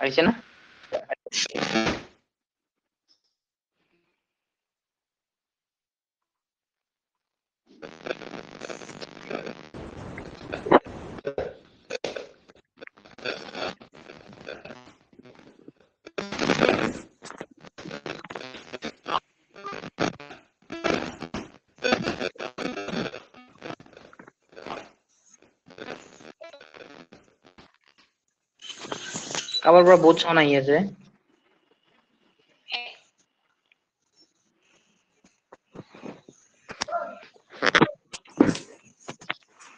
আহিছে না? কাৰোবাৰ পৰা বহুত চাউণ্ড আহি আছে।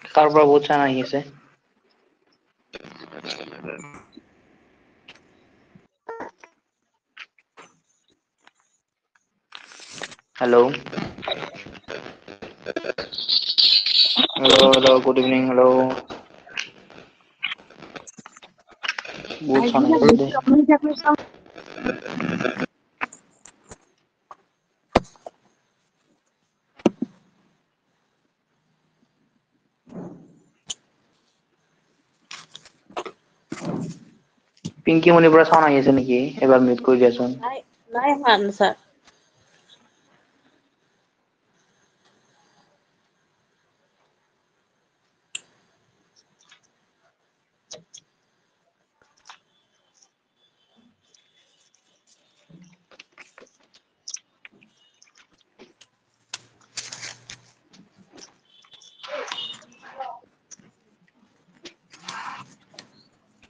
কাৰোবাৰ পৰা বহুত চাউণ্ড আহি আছে। Hello'. Hello', good evening, hello'. বহুত চাউণ্ড আহি আছে দেই। পিংকিমণিৰ পৰা চাউণ্ড আহি আছে নেকি? এবাৰ মিউট কৰি দিয়াচোন। নাই ছাৰ।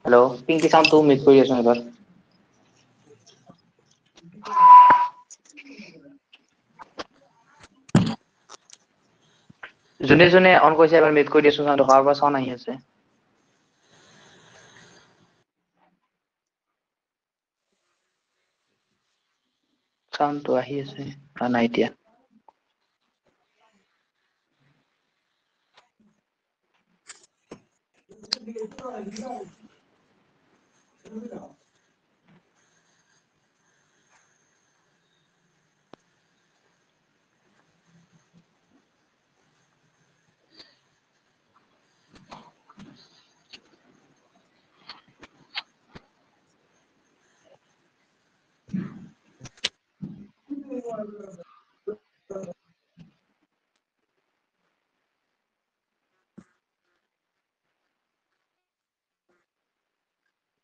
হেল্ল', পিংকি চাউণ্ডটো মিউট কৰি দিয়াচোন এবাৰ। যোনে যোনে অন কৰিছে এবাৰ মিউট কৰি দিয়াচোন, কাৰোবাৰ পৰা চাউণ্ড আহি আছে। চাউণ্ডটো আহি আছে না নাই এতিয়া?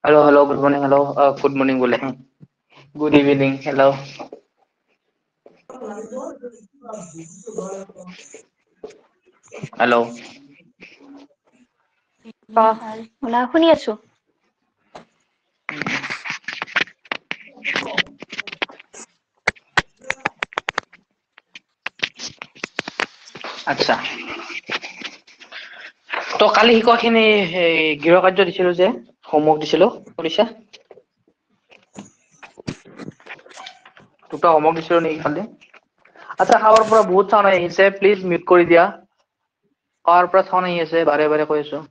Hello', hello', good morning, hello', good morning বোলে, গুড ইভিনিং, হেল্ল'। হেল্ল'। শুনি আছো। আচ্ছা। ত' কালি শিকোৱাখিনি গৃহ কাৰ্য দিছিলো যে, হোমৱৰ্ক দিছিলো, কৰিছা? দুটা হোমৱৰ্ক দিছিলো নেকি কালি? আচ্ছা, কাৰোবাৰ পৰা বহুত চাউণ্ড আহিছে, প্লিজ মিউট কৰি দিয়া। কাৰ পৰা চাউণ্ড আহি আছে, বাৰে বাৰে কৈ আছো।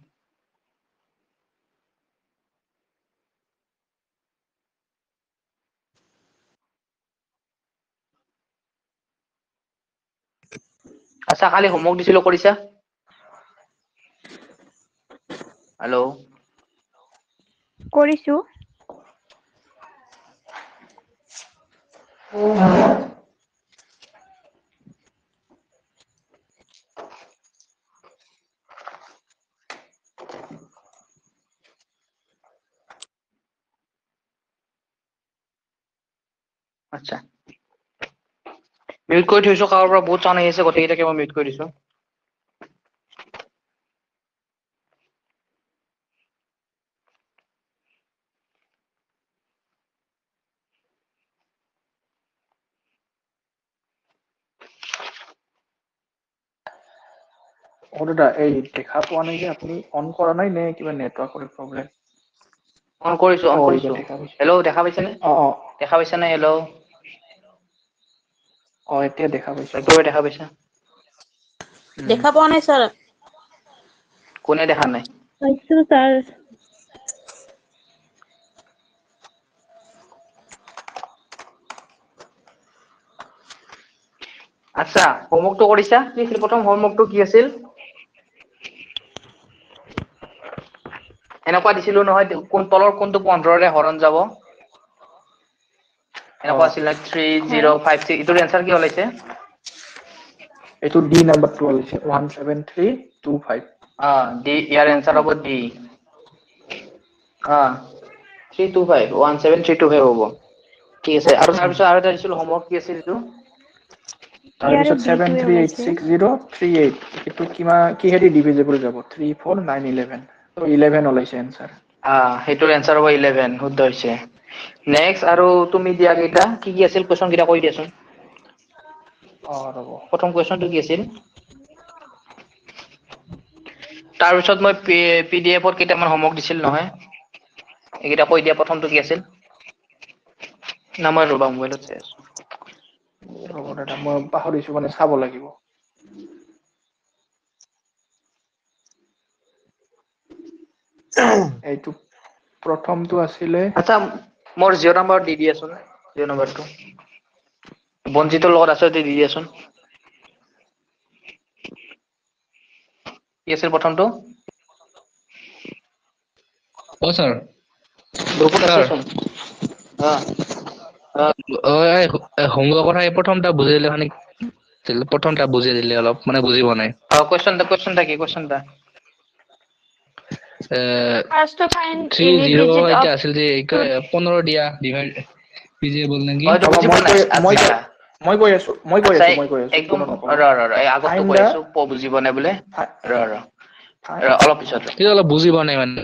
আচ্ছা, কালি হোমৱৰ্ক দিছিলো, কৰিছা? হেল্ল'। কৰিছো। আচ্ছা। মিউট কৰি থৈছো, কাৰোবাৰ পৰা বহুত চাউণ্ড আহি আছে, গোটেইকেইটাকে মই মিউট কৰি দিছো। দাদা, এই দেখা পোৱা নাই যে, আপুনি অন কৰা নাই নে কিবা নেটৱৰ্কৰ প্ৰব্লেম? অন কৰিছো, অন এতিয়া কৰিছো। দেখা পাইছো। হেল্ল', দেখা পাইছে নে? অ অ দেখা পাইছা নে? হেল্ল'। এতিয়া দেখা পাইছো। একেবাৰে দেখা পাইছা? দেখা পোৱা নাই ছাৰ। কোনে দেখা নাই? পাইছো ছাৰ। আচ্ছা, হোমৱৰ্কটো কৰিছা? কি আছিল প্ৰথম হোমৱৰ্কটো কি আছিল? এনেকুৱা দিছিলো নহয় কোন তলৰ কোনটো 15ৰে হৰণ যাব এনেকুৱা আছিল 3056 ইটোৰ এনসাৰ কি হলাইছে এইটো ডি নাম্বাৰটো হৈছে 17325 ডি ইয়াৰ এনসাৰ হ'ব ডি 325 17325 হ'ব ঠিক আছে আৰু তাৰ পিছত আৰু এটা দিছিলো হোমৱৰ্ক কি আছিল এইটো তাৰপিছত 7386038 এইটো কিহেদি ডিভিজিবল যাব 3 4 9 11 তো 11 ওলাইছে এনসাৰ সেইটোৰ এনসাৰ হ'ব 11 শুদ্ধ হৈছে নেক্সট আৰু তুমি দিয়া কেইটা কি আছিল কোৱেশ্চন কেইটা কৈ দিয়াচোন ৰ'ব প্ৰথম কোৱেশ্চনটো কি আছিল তাৰ পিছত মই পিডিএফত কেইটামান হোমৱৰ্ক দিছিল নহয় এইকেইটা কৈ দিয়া প্ৰথমটো কি আছিল না মই ৰবা মোবাইলত চাই আছো ৰ'ব দাদা মই পাহৰিছো মানে চাব লাগিব এইটো প্ৰথমটো আছিলে আচ্ছা মোৰ জিঅ' নাম্বাৰ দি দিয়াচোন জিঅ' নাম্বাৰটো বঞ্জিতৰ লগত আছে দি দিয়াচোন কি আছিল প্ৰথমটো স্যাৰ গ্ৰুপত স্যাৰ আছেচোন হোমৱৰ্কৰ কথা প্ৰথমটা বুজাই দিলে মানে প্ৰথমটা বুজাই দিলে অলপ মানে বুজি পোৱা নাই কোৱেশ্চনটা কি কোৱেশ্চনটা First to find 30 any digit of এটা আছিল যে 15 দিয়া ডিভাইড ডিভিজিবল নেকি হয়তো বুজি পোৱা নাই আচ্ছা মই কৈ আছো একদম কোনো নকওঁ এই আগতো কৈ আছো বুজি পোৱা নাই বোলে অলপ পিছত এটা অলপ বুজি পোৱা নাই মানে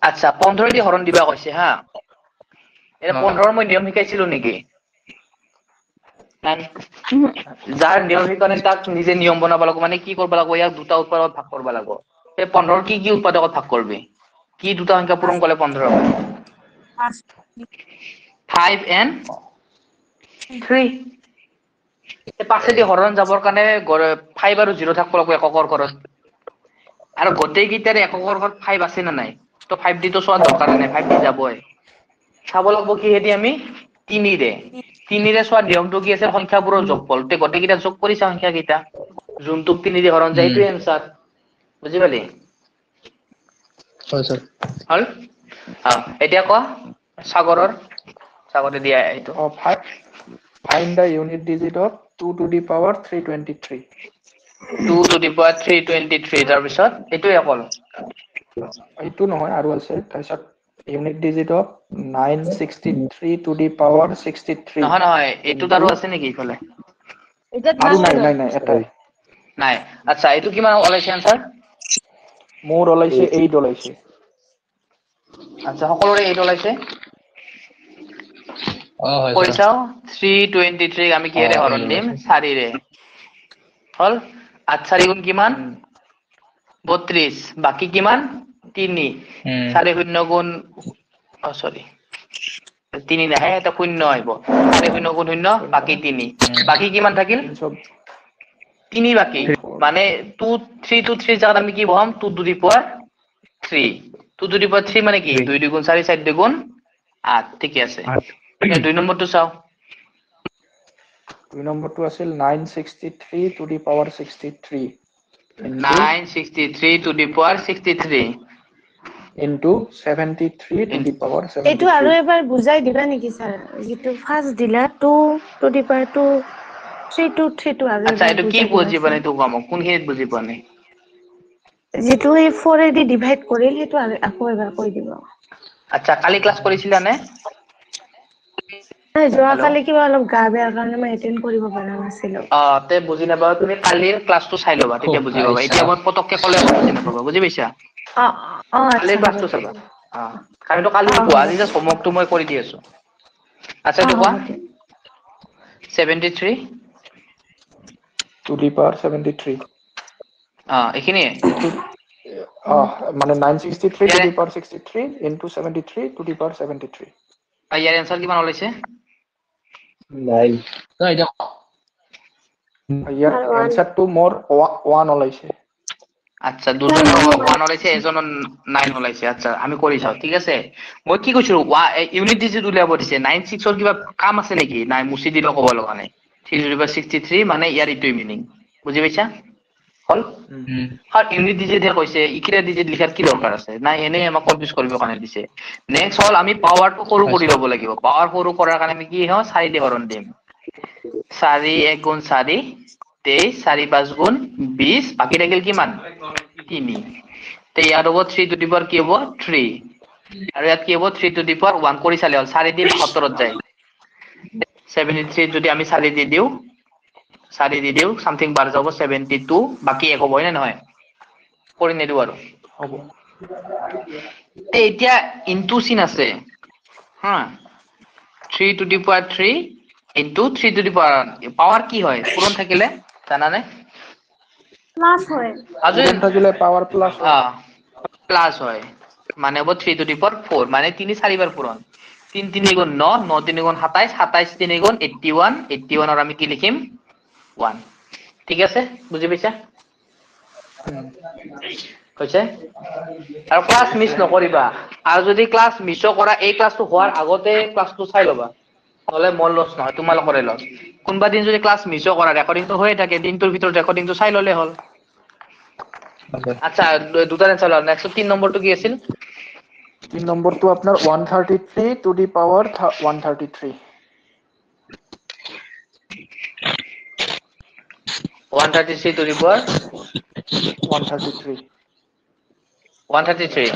আচ্ছা 15 দি হৰণ দিবা কৈছে হা এটা 15 মই নিয়ম শিকাইছিলো নেকি যাৰ নিয়ম শিকানে তাক নিজে নিয়ম বনাব লাগিব মানে কি কৰিব লাগিব ইয়াক দুটা উৎপাদকত ভাগ কৰিব লাগিব এই 15 কি উৎপাদকত ভাগ কৰবি কি দুটা সংখ্যা পূৰণ কৰিলে 15 হয় 5 and 3 এই পাঁচেদি হৰণ যাবৰ কাৰণে 5 আৰু 0 থাকিব লাগিব এককৰ ঘৰত আৰু গোটেই কেইটাৰে এককৰ ঘৰত 5 আছে না নাই তো 5 দি তো চোৱা দৰকাৰ নাই 5 দি যাবই চাব লাগিব কি হেদি আমি 3 ৰে চোৱা নিয়মটো কি আছে সংখ্যাবোৰৰ যোগফল তে গোটেই কেইটা যোগ কৰিছা সংখ্যা কেইটা যোনটোক 3 দি হৰণ যায় সেইটো এনসাৰ বুজি পালি হয় স্যাৰ হল এতিয়া কোৱা সাগৰে দিয়া এইটো find the unit digit of 2 to the power 323 2 to the power 323 তাৰ পিছত এইটোই অকল এইটো নহয় আৰু আছে তাৰপিছত unit digit of 963 to the power 63 নহয় এইটো আৰু আছে নেকি ইফালে আৰু নাই এটাই নাই আচ্ছা এইটো কিমান ওলাইছে আনসাৰ মোৰ ওলাইছে 8 ওলাইছে আচ্ছা সকলোৰে 8 ওলাইছে হয় কৰি স্যাৰ চাও 323 আমি কিহেৰে হৰণ দিম 4 ৰে হল 8 4 গুণ কিমান 32 বাকি কিমান 3 4 0 গুণ সরি 3 নাহে এটা শূন্য আহিব 4 0 গুণ 0 বাকি 3 বাকি কিমান থাকিল 3 বাকি মানে 2 3 to 3 জায়গাত আমি কি বহাম 2 to the power 3 2 to the power 3 মানে কি 2 2 গুণ 4 4 2 গুণ 8 ঠিক আছে দুই নম্বৰটো চাও 2 নম্বৰটো আছিল 963 to the power 63 963 to the power 63 into 73 to the power এইটো আৰু 73 এবাৰ বুজাই দিবা নেকি স্যাৰ যেটো ফাৰ্স্ট দিলা 2 to the power 2 3 to 3 to আৰু আচ্ছা এবাৰ এইটো কি বুজি পোৱা নাই তো কম কোনখিনিত বুজি পোৱা নাই যেটো এই 4 দি ডিভাইড কৰিল সেইটো আকৌ এবাৰ কৈ দিব আচ্ছা কালি ক্লাস কৰিছিলা নে যোৱা কালি কিবা অলপ গা বেয়া কাৰণে মই এটেন্ড কৰিব পৰা নাছিলো তে বুজি নাপাবা তুমি কালিৰ ক্লাসটো চাই লবা তেতিয়া বুজি পাবা এতিয়া মই পতককে ক'লে বুজি নাপাবা বুজি পাইছা কালিৰ আচ্ছা ক্লাসটো চাবা কাৰণটো কালি কোৱা আজি জাস্ট হোমৱৰ্কটো মই কৰি দি আছো আচ্ছা এইটো কোৱা 73 to the power 73 এইখিনিয়ে মানে 963 to the power 63 into 73 to the power 73 year answer কিমান ওলাইছে 9 এটা ইয়াৰ এনসাৰটো মোৰ 1 ওলাইছে আচ্ছা দুজনৰ 1 ওলাইছে এজনৰ 9 ওলাইছে আচ্ছা আমি কৰি চাও ঠিক আছে মই কি কৈছো ইউনিট ডিজিট উলিয়াব দিছে 96 ৰ কিবা কাম আছে নেকি নাই মুছি দিলে ক'ব লগা নাই 3 to the power 63 মানে ইয়াৰ ইটোই মিনিং বুজি পাইছা হল আৰ ইউনিট ডিজিট কৈছে ইকিৰা ডিজিট লিখাৰ কি দৰকাৰ আছে না এনে আমাক কনফিউজ কৰিব কাৰণে দিছে নেক্সট হল আমি পাৱাৰটো সৰু কৰি ল'ব লাগিব পাৱাৰ সৰু কৰাৰ কাৰণে আমি কি হয় 4 দিয়ে হৰণ দিম 4 1 গুণ 4 23 4 5 গুণ 20 বাকি থাকিল কিমান 3 তে ইয়াৰ হ'ব 3 টু দি পাৱাৰ কি হ'ব 3 আৰু ইয়াত কি হ'ব 3 টু দি পাৱাৰ 1 কৰি চালে হল 4 দি 72 ত যায় 73 যদি আমি 4 দি দিও 4 দি দিও সামথিং বাৰ যাব 72 বাকি এক হ'ব না নহয় কৰি নেদু আৰু হ'ব এতিয়া ইনটু চিন আছে হা 3 two the power 3 into 3 two the power কি হয় পূৰণ থাকিলে জানানে প্লাস হয় আজি থাকিলে পাৱাৰ প্লাস প্লাস হয় মানে হ'ব 3 টু দি পাৱাৰ 4 মানে 3 4 বাৰ পূৰণ 3 3 গুণ 9 9 3 গুণ 27 27 3 গুণ 81 81 আৰু আমি কি লিখিম 1 ঠিক আছে বুজি পাইছা কৈছে আৰু ক্লাস মিস নকৰিবা আৰু যদি ক্লাস মিস কৰা এই ক্লাসটো হোৱাৰ আগতে ক্লাসটো চাই লবা নহলে মোৰ লস নহয় তোমালোকৰে লস কোনবা দিন যদি ক্লাস মিস কৰা ৰেকৰ্ডিংটো হৈ থাকে দিনটোৰ ভিতৰত ৰেকৰ্ডিংটো চাই ললে হ'ল আচ্ছা দুটা আনসাৰ হল নেক্সট 3 নম্বৰটো কি আছিল 3 নম্বৰটো আপোনাৰ 133 two the power 133 133 to the power 133 133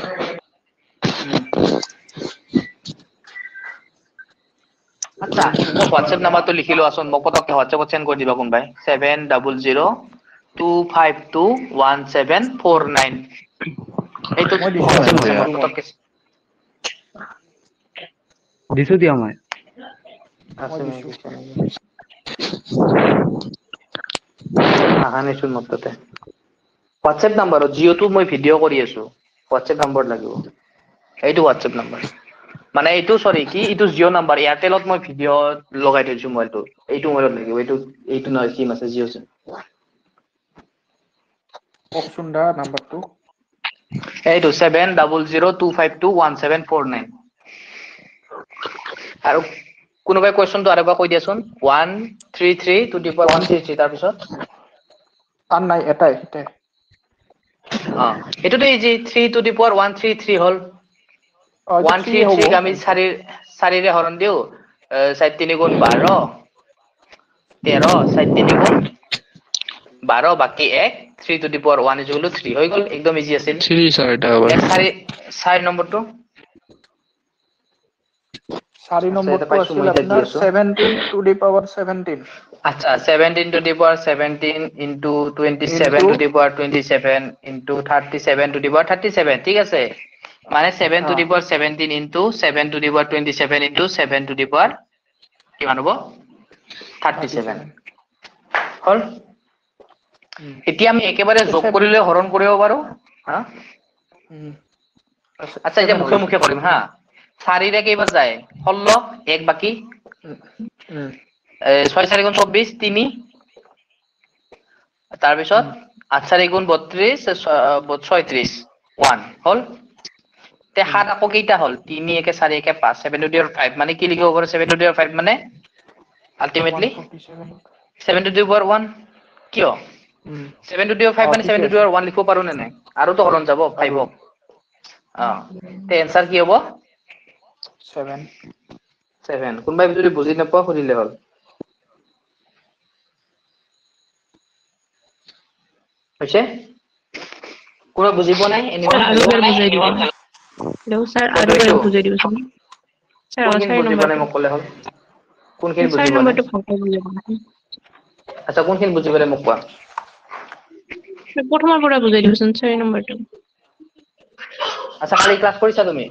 আচ্ছা মোক WhatsApp নাম্বাৰটো লিখি লোৱা আসন মোক পতককে WhatsApp সেন্ড কৰি দিবা কোনবাই 7002521749 এইটো পতককে দিছো দিয়া মই আহানিছো মততে WhatsApp নাম্বাৰ জিঅটো মই ভিডিও কৰি আছো WhatsApp নাম্বাৰ লাগিব এইটো WhatsApp নাম্বাৰ মানে এইটো সৰি কি এইটো জিঅ নাম্বাৰ এয়াৰটেলত মই ভিডিও লগাই থৈছো মোবাইলটো এইটো মোবাইলত লাগিব এইটো নহয় সিম আছে জিঅ সিম অপচন দা নাম্বাৰটো এইটো 7002521749 আৰু কোনোবাই কোৱেশ্চনটো আৰেবা কৈ দিয়াচোন 133 টু দি পাৱাৰ 133 তাৰ পিছত আন নাই এটাই এটোতে ইজি 3 টু দি পাৱাৰ 133 হল 133 আমি 4 ৰে হৰণ দিও 4 3 গুণ 12 13 4 3 গুণ 12 বাকি 1 3 two the power 1 is equal to 3 হৈ গল একদম ইজি আছিল 3 স্যার এটা আবার 4 নম্বৰটো 4 নম্বৰটো আছিল আপোনাৰ 17 টু দি পাৱাৰ 17 আচ্ছা 17 to the power 17 into 27 to the power 27 into 37 to the power 37 ঠিক আছে মানে 7 to the power 17 into 7 to the power 27 into 7 to the power কিমান হ'ব 37 হল এতিয়া আমি একেবাৰে যোগ কৰিলে হৰণ কৰিব পাৰো হা আচ্ছা এতিয়া মুখে মুখে কৰিম হা 4 ৰে কেইবাৰ যায় 16 1 বাকি 6 4 গুণ 24 3 তাৰ পিছত 8 4 গুণ 32 36 1 হল তে হাত আকৌ কেইটা হল 3 1 4 1 5 7 to the power 5 মানে কি লিখিব পাৰো 7 to the power 5 মানে আলটিমেটলি 7 to the power 1 কিয় 7 to the power 5 মানে 7 to the power 1 লিখিব পাৰো নে নাই আৰু তো হৰণ যাব 5 তে এনসাৰ কি হ'ব 7 কোনবাই যদি বুজি নাপোৱা খুলিলে হল হৈছে কোন বুজি পোৱা নাই আৰু বুজাই দিব হেল্ল স্যাৰ আৰু বুজাই দিব স্যাৰ কোনখিনি বুজি পোৱা নাই মোক ক'লে হ'ল কোনখিনি বুজি পোৱা নাই আচ্ছা কোনখিনি বুজি পালে মোক কোৱা প্ৰথমৰ পৰা বুজাই দিবচোন 4 নম্বৰটো আচ্ছা কালি ক্লাস কৰিছা তুমি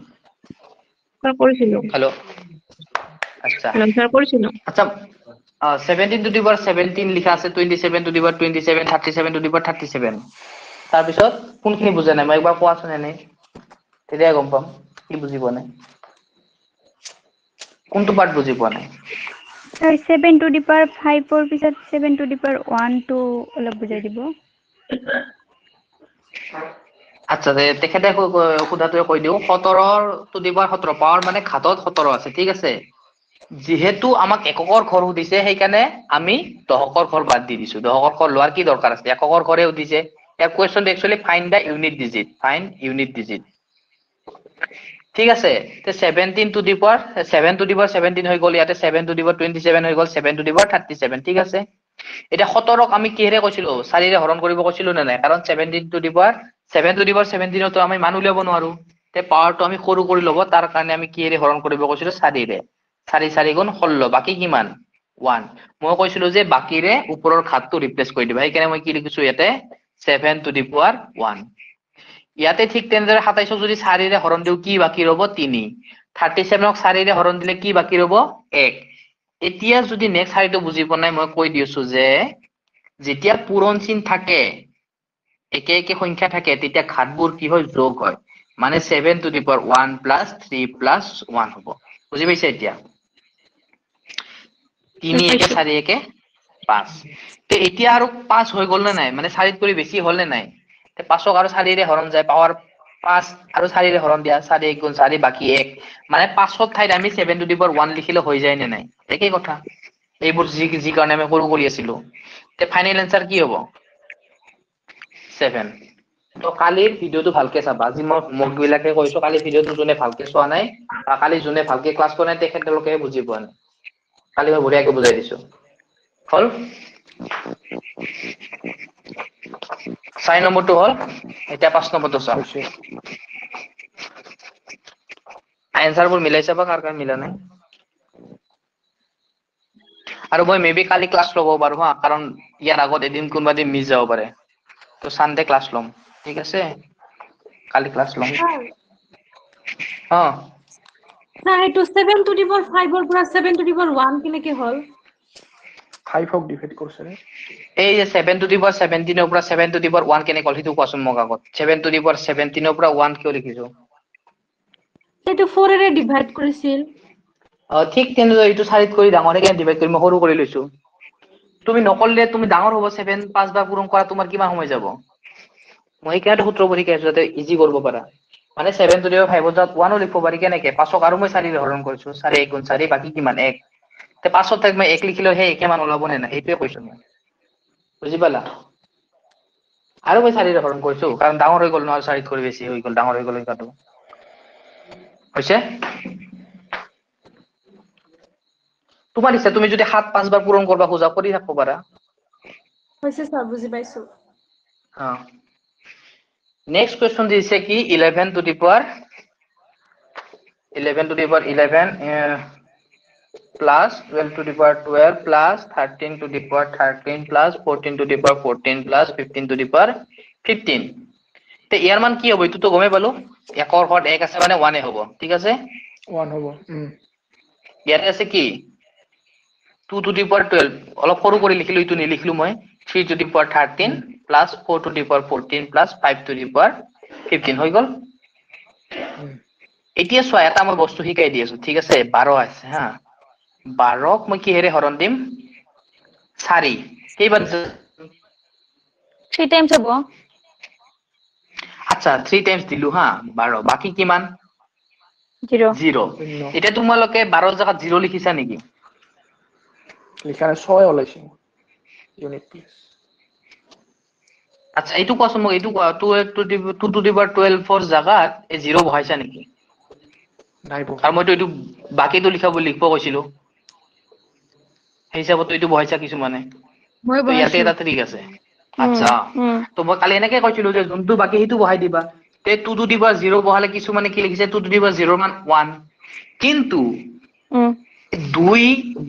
স্যাৰ কৰিছিলো হেল্ল' আচ্ছা স্যাৰ কৰিছিলো আচ্ছা 17 to the power 17 লিখা আছে 27 to the power 27 37 to the power 37 তাৰ পিছত কোনখিনি বুজা নাই মই একবাৰ কোৱাচোন এনে তেতিয়া গম পাম কি বুজি পোৱা নাই কোনটো পাৰ্ট বুজি পোৱা নাই স্যার 7 টু দি পাওয়ার 5 এর পিছত 7 টু দি পাওয়ার 1 টু অলপ বুজাই দিব আচ্ছা তেখেতে খুদাটোৱে কৈ দিও 17 টু দি পাওয়াৰ 17 পাওয়াৰ মানে ঘাতত 17 আছে ঠিক আছে যেহেতু আমাক এককৰ ঘৰ সুধিছে সেইকাৰণে আমি দশকৰ ঘৰ বাদ দি দিছো দশকৰ ঘৰ লোৱাৰ কি দৰকাৰ আছে এককৰ ঘৰে সুধিছে ইয়াৰ question actually find the unit digit ঠিক আছে তে 17 to the power 7 to the power 17 হৈ গ'ল ইয়াতে 7 টু দি পাৱাৰ 27 হৈ গ'ল 7 টু দি পাৱাৰ 37 ঠিক আছে এটা 17ক আমি কিহেৰে কৈছিলো 4 ৰে হৰণ কৰিব কৈছিলো না নাই কাৰণ 17 to the power 7 to the power 17 তো আমি মান উলিয়াব নোৱাৰো তে পাৱাৰটো আমি সৰু কৰি ল'ব তাৰ কাৰণে আমি কিহেৰে হৰণ কৰিব কৈছিলো 4 ৰে 4 4 গুণ 16 বাকি কিমান 1 মই কৈছিলো যে বাকিৰে ওপৰৰ ঘাতটো ৰিপ্লেস কৰি দিবা সেইকাৰণে মই কি লিখিছো ইয়াতে 7 টু দি পাৱাৰ 1 ইয়াতে ঠিক তেনেদৰে 27ক যদি 4 ৰে হৰণ দিও কি বাকি ৰব 3 37ক 4 ৰে হৰণ দিলে কি বাকি ৰব 1 এতিয়া যদি নেক্সট শাৰীটো বুজি পোৱা নাই মই কৈ দিছো যে যেতিয়া পূৰণ চিন থাকে একে একে সংখ্যা থাকে তেতিয়া ঘাতবোৰ কি হয় যোগ হয় মানে 7 to the power 1 plus 3 plus 1 হ'ব বুজি পাইছে এতিয়া 3 একে 4 একে 5 তে এতিয়া আৰু 5 হৈ গ'ল না নাই মানে 4 কৰি বেছি হ'ল না নাই তে 5ক আৰু 4 ৰে হৰণ যায় পাৱাৰ 5 আৰু 4 ৰে হৰণ দিয়া 4 1 গুণ 4 বাকি 1 মানে 5ৰ ঠাইত আমি 7 টু দি পাৱাৰ 1 লিখিলে হৈ যায় না নাই একেই কথা এইবোৰ যি কাৰণে আমি সৰু কৰি আছিলো তে ফাইনাল আনসাৰ কি হ'ব 7 তো কালিৰ ভিডিওটো ভালকে চাবা আজি মই হোমৱৰ্ক বিলাকে কৈছো কালি ভিডিওটো যোনে ভালকে চোৱা নাই বা কালি যোনে ভালকে ক্লাছ কৰা নাই তেখেতলোকে বুজি পোৱা নাই কালি মই বঢ়িয়াকে বুজাই দিছো হল 6 নম্বৰটো হল এতিয়া 5 নম্বৰটো চাও হৈছে আনসাৰবোৰ মিলাই চাবা কাৰ কাৰ মিলা নাই আৰু মই মেবি কালি ক্লাছ ল'ব পাৰো হা কাৰণ ইয়াৰ আগত এদিন কোনবা দিন মিস যাব পাৰে তো সানডে ক্লাছ লম ঠিক আছে কালি ক্লাছ লম অ স্যার এইটো 7 টু দি পাৱাৰ 5 ৰ পৰা 7 টু দি পাৱাৰ 1 কেনেকে হল 5ক ডিভাইড কৰিছে ৰে এই যে 7 টু দি পাৱাৰ 17 ৰ পৰা 7 টু দি পাৱাৰ 1 কেনে কল সেইটো কোৱাচোন মোক আগত 7 টু দি পাৱাৰ 17 ৰ পৰা 1 কিয় লিখিছো এইটো 4 ৰে ডিভাইড কৰিছিল ঠিক তেনেদৰে এইটো 4 কৰি ডাঙৰ কেনে ডিভাইড কৰি মই সৰু কৰি লৈছো তুমি নকললে তুমি ডাঙৰ হ'ব 7 5 বাৰ পূৰণ কৰা তোমাৰ কিমান সময় যাব মই কেনে সূত্ৰ পঢ়ি শিকাইছো যাতে ইজি কৰিব পাৰা মানে 7 টু দি পাৱাৰ 5 ত 1 লিখিব পাৰি কেনেকে 5ক আৰু মই 4 ৰে হৰণ কৰিছো 4 1 গুণ 4 বাকি কিমান 1 তে 5ৰ ঠাইত মই 1 লিখিলে সেই একে মান ওলাব নে না এইটোৱে কৈছো মই বুজি পালা আৰু মই 4 ৰে হৰণ কৰিছো কাৰণ ডাঙৰ হৈ গ'ল নহয় 4 কৰি বেছি হৈ গ'ল ডাঙৰ হৈ গ'ল এইটো হৈছে তোমাৰ ইচ্ছা তুমি যদি 7 5 বাৰ পূৰণ কৰবা খোজা কৰি থাকব পাৰা হৈছে স্যাৰ বুজি পাইছো হা নেক্সট কোৱেশ্চন দিছে কি 11 two the power 11 plus 12 to the power 12 plus 13 to the power 13 plus 14 to the power 14 plus 15 to the power 15 তে ইয়াৰ মান কি হ'ব এটো তো গমে পালো একৰ ঘৰত 1 আছে মানে 1 এ হ'ব ঠিক আছে 1 হ'ব ইয়াতে আছে কি 2 to the power 12 অলপ সৰু কৰি লিখিলো ইটো নিলিখিলো মই 3 to the power 13 plus 4 to the power 14 plus 5 to the power 15 হৈ গ'ল এতিয়া চোৱা এটা মই বস্তু শিকাই দি আছো ঠিক আছে 12 আছে হা 12ক মই কিহেৰে হৰণ দিম 4 কেইবাৰ 3 টাইমছ হ'ব আচ্ছা 3 টাইমছ দিলু হা 12 বাকি কিমান 0 0 এটা তোমালোকে 12 জায়গা 0 লিখিছা নেকি লিখা 6 ওলাইছে ইউনিট প্লেস আচ্ছা এইটো কোৱাচোন মোক এইটো 2 টু দি পাৱাৰ 12 ৰ জায়গাত এই 0 বহাইছা নেকি নাই আৰু মইতো এইটো বাকিটো লিখিব কৈছিলো হিচাপত এইটো বহাইছা কিছু মানে মই তো ইয়াতে বহাইছো এটা ট্ৰিক আছে আচ্ছা তো মই কালি এনেকে কৈছিলো যে যোনটো বাকি সেইটো বহাই দিবা তে 2 টু দি পাৱাৰ 0 বহালে কিছু মানে কি লিখিছে 2 টু দি পাৱাৰ 0 মান 1 কিন্তু 2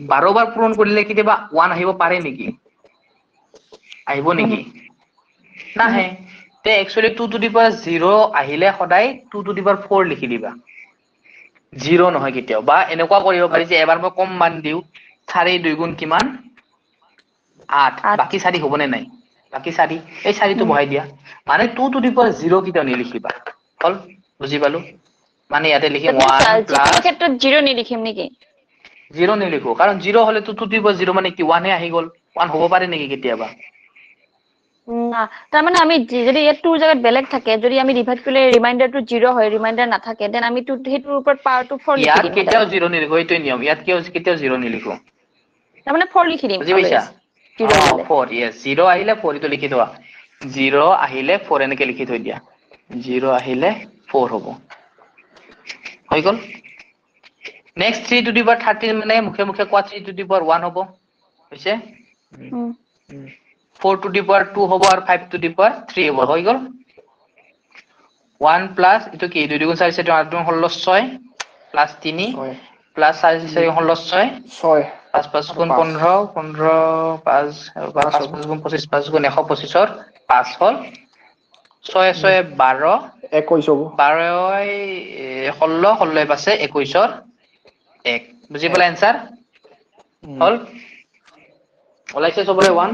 12 বাৰ পূৰণ কৰিলে কেতিয়াবা 1 আহিব পাৰে নেকি আহিব নেকি নাহে তে একচুয়ালি 2 টু দি পাৱাৰ 0 আহিলে সদায় 2 টু দি পাৱাৰ 4 লিখি দিবা 0 নহয় কেতিয়াও বা এনেকুৱা কৰিব পাৰি যে এবাৰ মই কম মান দিও 4 2 গুণ কিমান 8 বাকি 4 হ'ব নে নাই বাকি 4 এই 4 টো বহাই দিয়া মানে 2 টু দি পাৱাৰ 0 কিটা নিলিখিবা হল বুজি পালো মানে ইয়াতে লিখিম 1 প্লাস ক্ষেত্ৰত 0 নিলিখিম নেকি 0 নিলিখো কাৰণ 0 হলে 2 টু দি পাৱাৰ 0 মানে কি 1 হে আহি গল 1 হ'ব পাৰে নেকি কেতিয়াবা না তাৰমানে আমি যদি ইয়াত 2 জায়গাত বেলেগ থাকে যদি আমি ডিভাইড কৰিলে ৰিমাইন্ডাৰটো 0 হয় ৰিমাইন্ডাৰ নাথাকে দেন আমি হেতুৰ ওপৰত পাৱাৰটো 4 লিখি ইয়াত দিম কেতিয়াও 0 নিলিখো এইটো নিয়ম ইয়াত কেতিয়াও 0 নিলিখো তাৰমানে 4 লিখি দিম বুজি পাইছা 4 yes 0 আহিলে 4 টো লিখি দোৱা 0 আহিলে 4 এনেকে লিখি থৈ দিয়া 0 আহিলে 4 হ'ব হৈ গল নেক্সট 3 টু দি পাৱাৰ 13 মানে মুখে মুখে কোৱা 3 টু দি পাৱাৰ 1 হ'ব হৈছে 4 টু দি পাৱাৰ 2 হ'ব আৰু 5 টু দি পাৱাৰ 3 হ'ব হৈ গল 1 প্লাস এটো কি 2 গুণ 4 7 8 16 6 প্লাস 3 প্লাস 4 4 16 6 5 5 গুণ 15 15 5 5 5 গুণ 25 5 গুণ 125 ৰ 5 হল 6 6 12 21 হ'ব 12 16 16 পাছে 21 ৰ 1 বুজি পালা आंसर হল ওলাইছে সবৰে 1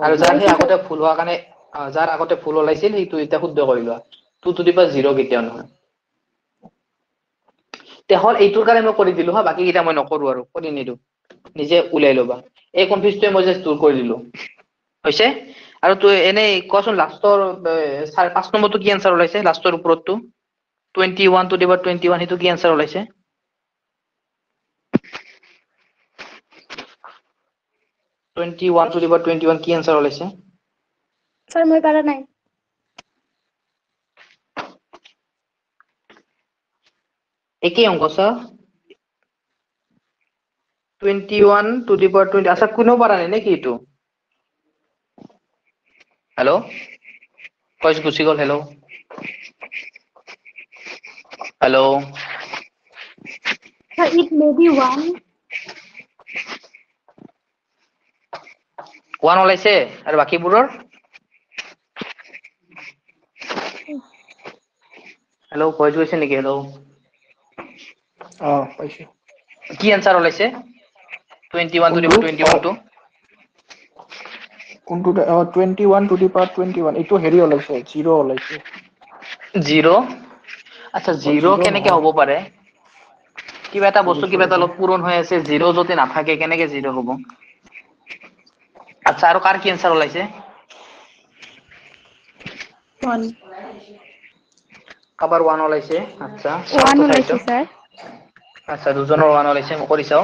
আৰু যাৰ হে আগতে ফুল হোৱা কাৰণে যাৰ আগতে ফুল ওলাইছিল সেইটো এটা শুদ্ধ কৰি লোৱা 2 টু দি পাৱাৰ 0 কেতিয়াও নহয় তে হল এইটোৰ কাৰণে মই কৰি দিলো হা বাকি কিটা মই নকৰো আৰু কৰি নিদু নিজে উলাই লবা এই কনফিউজটো মই জাস্ট দূৰ কৰি দিলো হৈছে আৰু তুই এনে কোৱাচোন লাষ্টৰ 5 নম্বৰটো কি आंसर ওলাইছে লাষ্টৰ ওপৰতটো 21 টু দি পাৱাৰ 21 হেতু কি आंसर ওলাইছে 21 to the power 21 কি आंसर ওলাইছে স্যার মই পারা নাই একই অঙ্ক স্যার 21 to the power 20 আচ্ছা কোনো পারা নাই নাকি এটো হ্যালো কইস গুছি গল hello hello Sir, it may be 1. 1 ওলাইছে আৰু বাকিবোৰৰ হ্যালো কইস গৈছে নেকি হ্যালো পাইছো কি आंसर ওলাইছে 21 to the power 21 to কোনটো 21 টু দি পাৱাৰ 21 এটো হেৰি ওলাইছে 0 ওলাইছে 0 আচ্ছা 0 কেনেকে হ'ব পাৰে কিবা এটা বস্তু কিবা এটা লগ পূৰণ হৈ আছে 0 যদি নাথাকে কেনেকে 0 হ'ব আচ্ছা আৰু কাৰ কি आंसर ওলাইছে 1 কাবাৰ 1 ওলাইছে আচ্ছা 1 ওলাইছে স্যাৰ আচ্ছা দুজনৰ 1 ওলাইছে মই কৰি চাও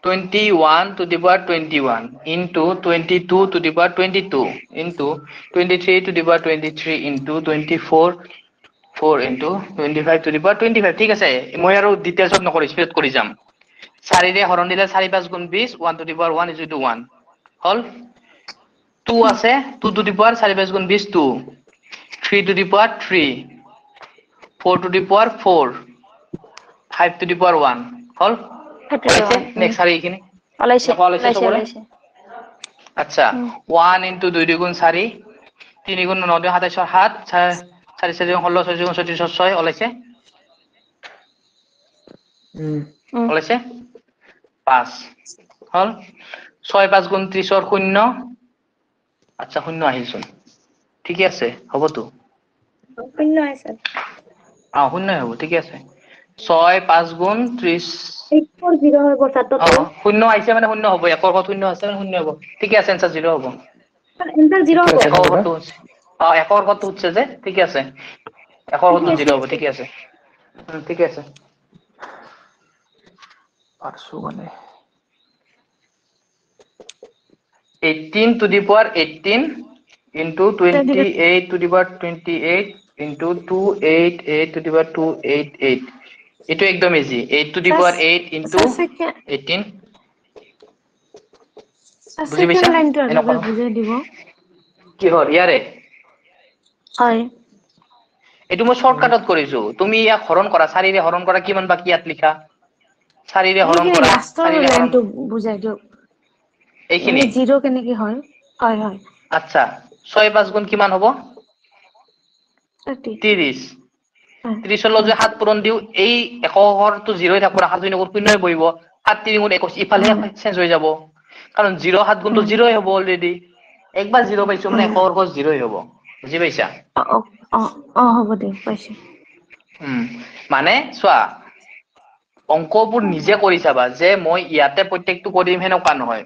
21 to the power 21 into 22 to the power 22 into 23 to the power 23 into 24 4 into 25 to the power 25 ঠিক আছে মই আৰু ডিটেইলছত নকৰি স্পিড কৰি যাম 4 ৰে হৰণ দিলে 4 5 গুণ 20 1 to the power 1 is equal to 1 হল 2 আছে 2 to the power 4 5 গুণ 20 2 3 to the power 3 4 to the power 4 5 to the power 1 হল নেক্সট আর এইখিনি ওলাইছে আচ্ছা 1 into 2 গুণ 4 3 গুণ 9 27 7 4 4 16 6 গুণ 36 6 ওলাইছে ওলাইছে 5 হল 6 5 গুণ 30 ৰ 0 আচ্ছা 0 আহিলচোন ঠিক আছে হ'ব তো শূন্য আছে 0 হ'ব ঠিক আছে 6 5 গুণ 30 840 হব তাতো 0 আইছে মানে 0 হ'ব একৰ ঘৰত 0 আছে মানে 0 হ'ব ঠিক আছে आंसर 0 হ'ব এনসার 0 হবে একৰ ঘৰটো একৰ ঘৰটো উঠছে যে ঠিক আছে একৰ ঘৰটো 0 হ'ব ঠিক আছে ঠিক আছে পারছো মানে 18 to the power 18 into 28 to the power 28 into 288 to the power 288 itu ekdom easy 8 to the power 8 into 18 বুজি পাইছা সেকেন্ড লাইনটো এবাৰ বুজাই দিব কি হল ইয়াৰে হয় এটো মই শৰ্টকাটত কৰিছো তুমি ইয়া হৰণ কৰা 4 ৰে হৰণ কৰা কিমান বাকি ইয়াত লিখা 4 ৰে হৰণ কৰা লাষ্টৰ লাইনটো বুজাই দিও এইখিনি 0 কেনেকে হয় হয় হয় আচ্ছা 6 5 গুণ কিমান হ'ব 30 30 লৈ 7 পূৰণ দিও এই একৰটো 0 থাকিব 7 গুণ 0 বহিব 7 3 গুণ 21 ইফালে চেঞ্জ হৈ যাব কাৰণ 0 7 গুণটো 0 হ'ব অলৰেডি একবাৰ 0 পাইছো মানে একৰটো 0 হ'ব বুজি পাইছা হ'ব দে পাইছো মানে চোৱা অঙ্কবোৰ নিজে কৰি চাবা যে মই ইয়াতে প্ৰত্যেকটো কৰিম হেনকা নহয়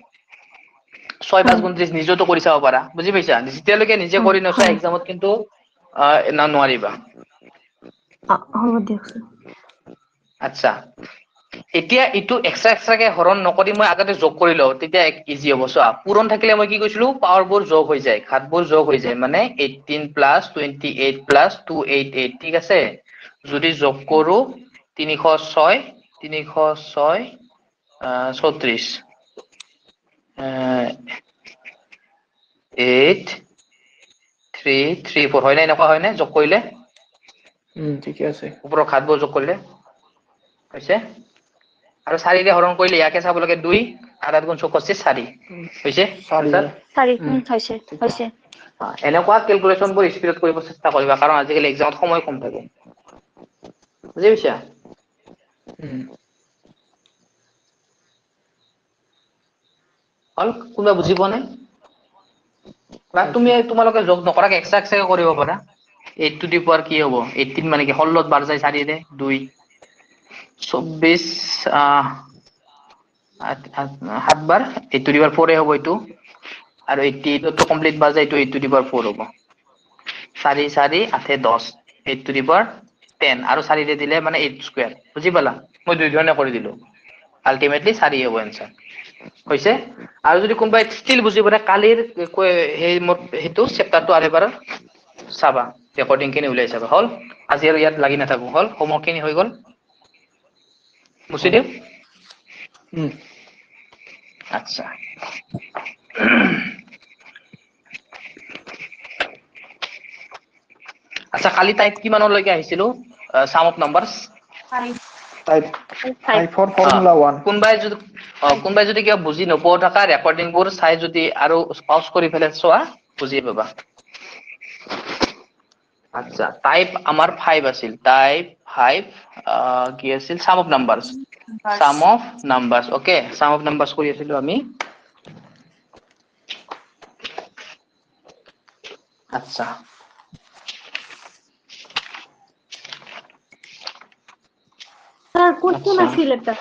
6 5 গুণ 30 নিজেও তো কৰি চাব পাৰা বুজি পাইছা যেতিয়ালৈকে নিজে কৰি নচা এক্সামত কিন্তু নোৱাৰিবা হ'ব দিয়ক আচ্ছা এতিয়া ইটো এক্সট্ৰাকে হৰণ নকৰি মই আগতে যোগ কৰি লওঁ তেতিয়া ইজি হ'ব চোৱা পূৰণ থাকিলে মই কি কৈছিলো পাৱাৰবোৰ যোগ হৈ যায় ঘাতবোৰ যোগ হৈ যায় মানে 18 + 28 + 288 ঠিক আছে যদি যোগ কৰো 306 306 34 8 3 3 4 হয় না এনেকুৱা হয় না যোগ কৰিলে ঠিকে আছে ওপৰৰ ঘাতবোৰ যোগ কৰিলে হৈছে আৰু 4 ৰে হৰণ কৰিলে ইয়াকে চাব লাগে 2 8 × 4 = 4 হৈছে স্যার 4 হৈছে এনেকুৱা ক্যালকুলেশনবোৰ স্পিডত কৰিব চেষ্টা কৰিবা কাৰণ আজিকালি এক্সামত সময় কম থাকে বুজি পাইছা হল কোনোবা বুজি পোৱা নাই বা তুমি তোমালোকে যোগ নকৰাকে এক্সট্ৰা কৰিব পাৰা 8 টু দি পাৱাৰ কি হ'ব 18 মানে কি 16 বাৰ যায় 4 ৰে 2 24 7 বাৰ 8 টু দি পাৱাৰ 4 হ'ব এইটো আৰু 88 তো কমপ্লিট বাৰ যায় এইটো 8 টু দি পাৱাৰ 4 হ'ব 4 4 8 10 8 টু দি পাৱাৰ 10 আৰু 4 ৰে দিলে মানে 8 স্কয়াৰ বুজি পালা মই দুই ধৰণে কৰি দিলো আলটিমেটলি 4 হ'ব आंसर হৈছে আৰু যদি কোনোবাই ষ্টিল বুজি পাৰে কালিৰ হেতু চেপ্টাৰটো আৰেবাৰ চাবা ৰেকৰ্ডিং খিনি উলাই চাবা হল আজি আৰু ইয়াত লাগি নাথাকো হল হোমৱৰ্ক খিনি হৈ গল মুছি দিও আচ্ছা আচ্ছা কালি টাইপ কিমানলৈকে আহিছিল সাম অফ নাম্বাৰস টাইপ 5 ফৰ ফৰ্মুলা 1 কোনবাই যদি কিবা বুজি নপোৱা থকা ৰেকৰ্ডিং বোৰ চাই যদি আৰু পজ কৰি ফেলে চোৱা বুজি পাবা আচ্ছা টাইপ আমাৰ 5 আছিল টাইপ 5 কি আছিল সাম অফ নাম্বাৰস ওকে সাম অফ নাম্বাৰস কৰি আছিলো আমি আচ্ছা স্যাৰ কোশ্চেন আছিল এটা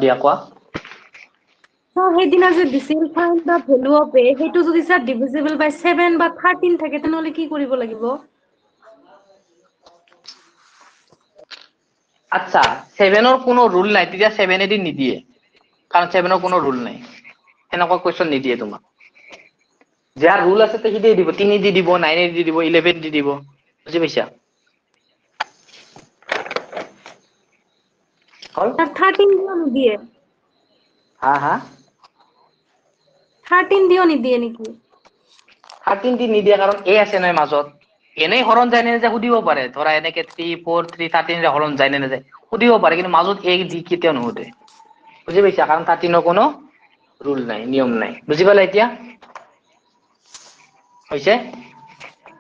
দিয়া কোৱা স্যার সেইদিনা যে দিছিল find da value of a হেতু যদি স্যার ডিভিজিবল বাই 7 বা 13 থাকে তেনহলে কি কৰিব লাগিব আচ্ছা 7 ৰ কোনো ৰুল নাই তেতিয়া 7 এদি নিদিয়ে কাৰণ 7 ৰ কোনো ৰুল নাই এনেকুৱা কোৱেশ্চন নিদিয়ে তোমাক যাৰ ৰুল আছে তে হিদে দিব 3 দি দিব 9 দি দিব 11 দি দিব বুজি পাইছা কল স্যার 13 দিও নিদিয়ে হা 13 দিও নিদিয়ে নেকি 13 দি নিদিয়ে কাৰণ এ আছে নহয় মাজত এনেই হৰণ যায় নে যে সুধিব পাৰে ধৰা এনেকে 3 4 3 13 ৰে হৰণ যায় নে যায় সুধিব পাৰে কিন্তু মাজত এ দি কেতিয়াও নুহুদে বুজি পাইছা কাৰণ 13 ৰ কোনো ৰুল নাই নিয়ম নাই বুজি পালা এতিয়া হৈছে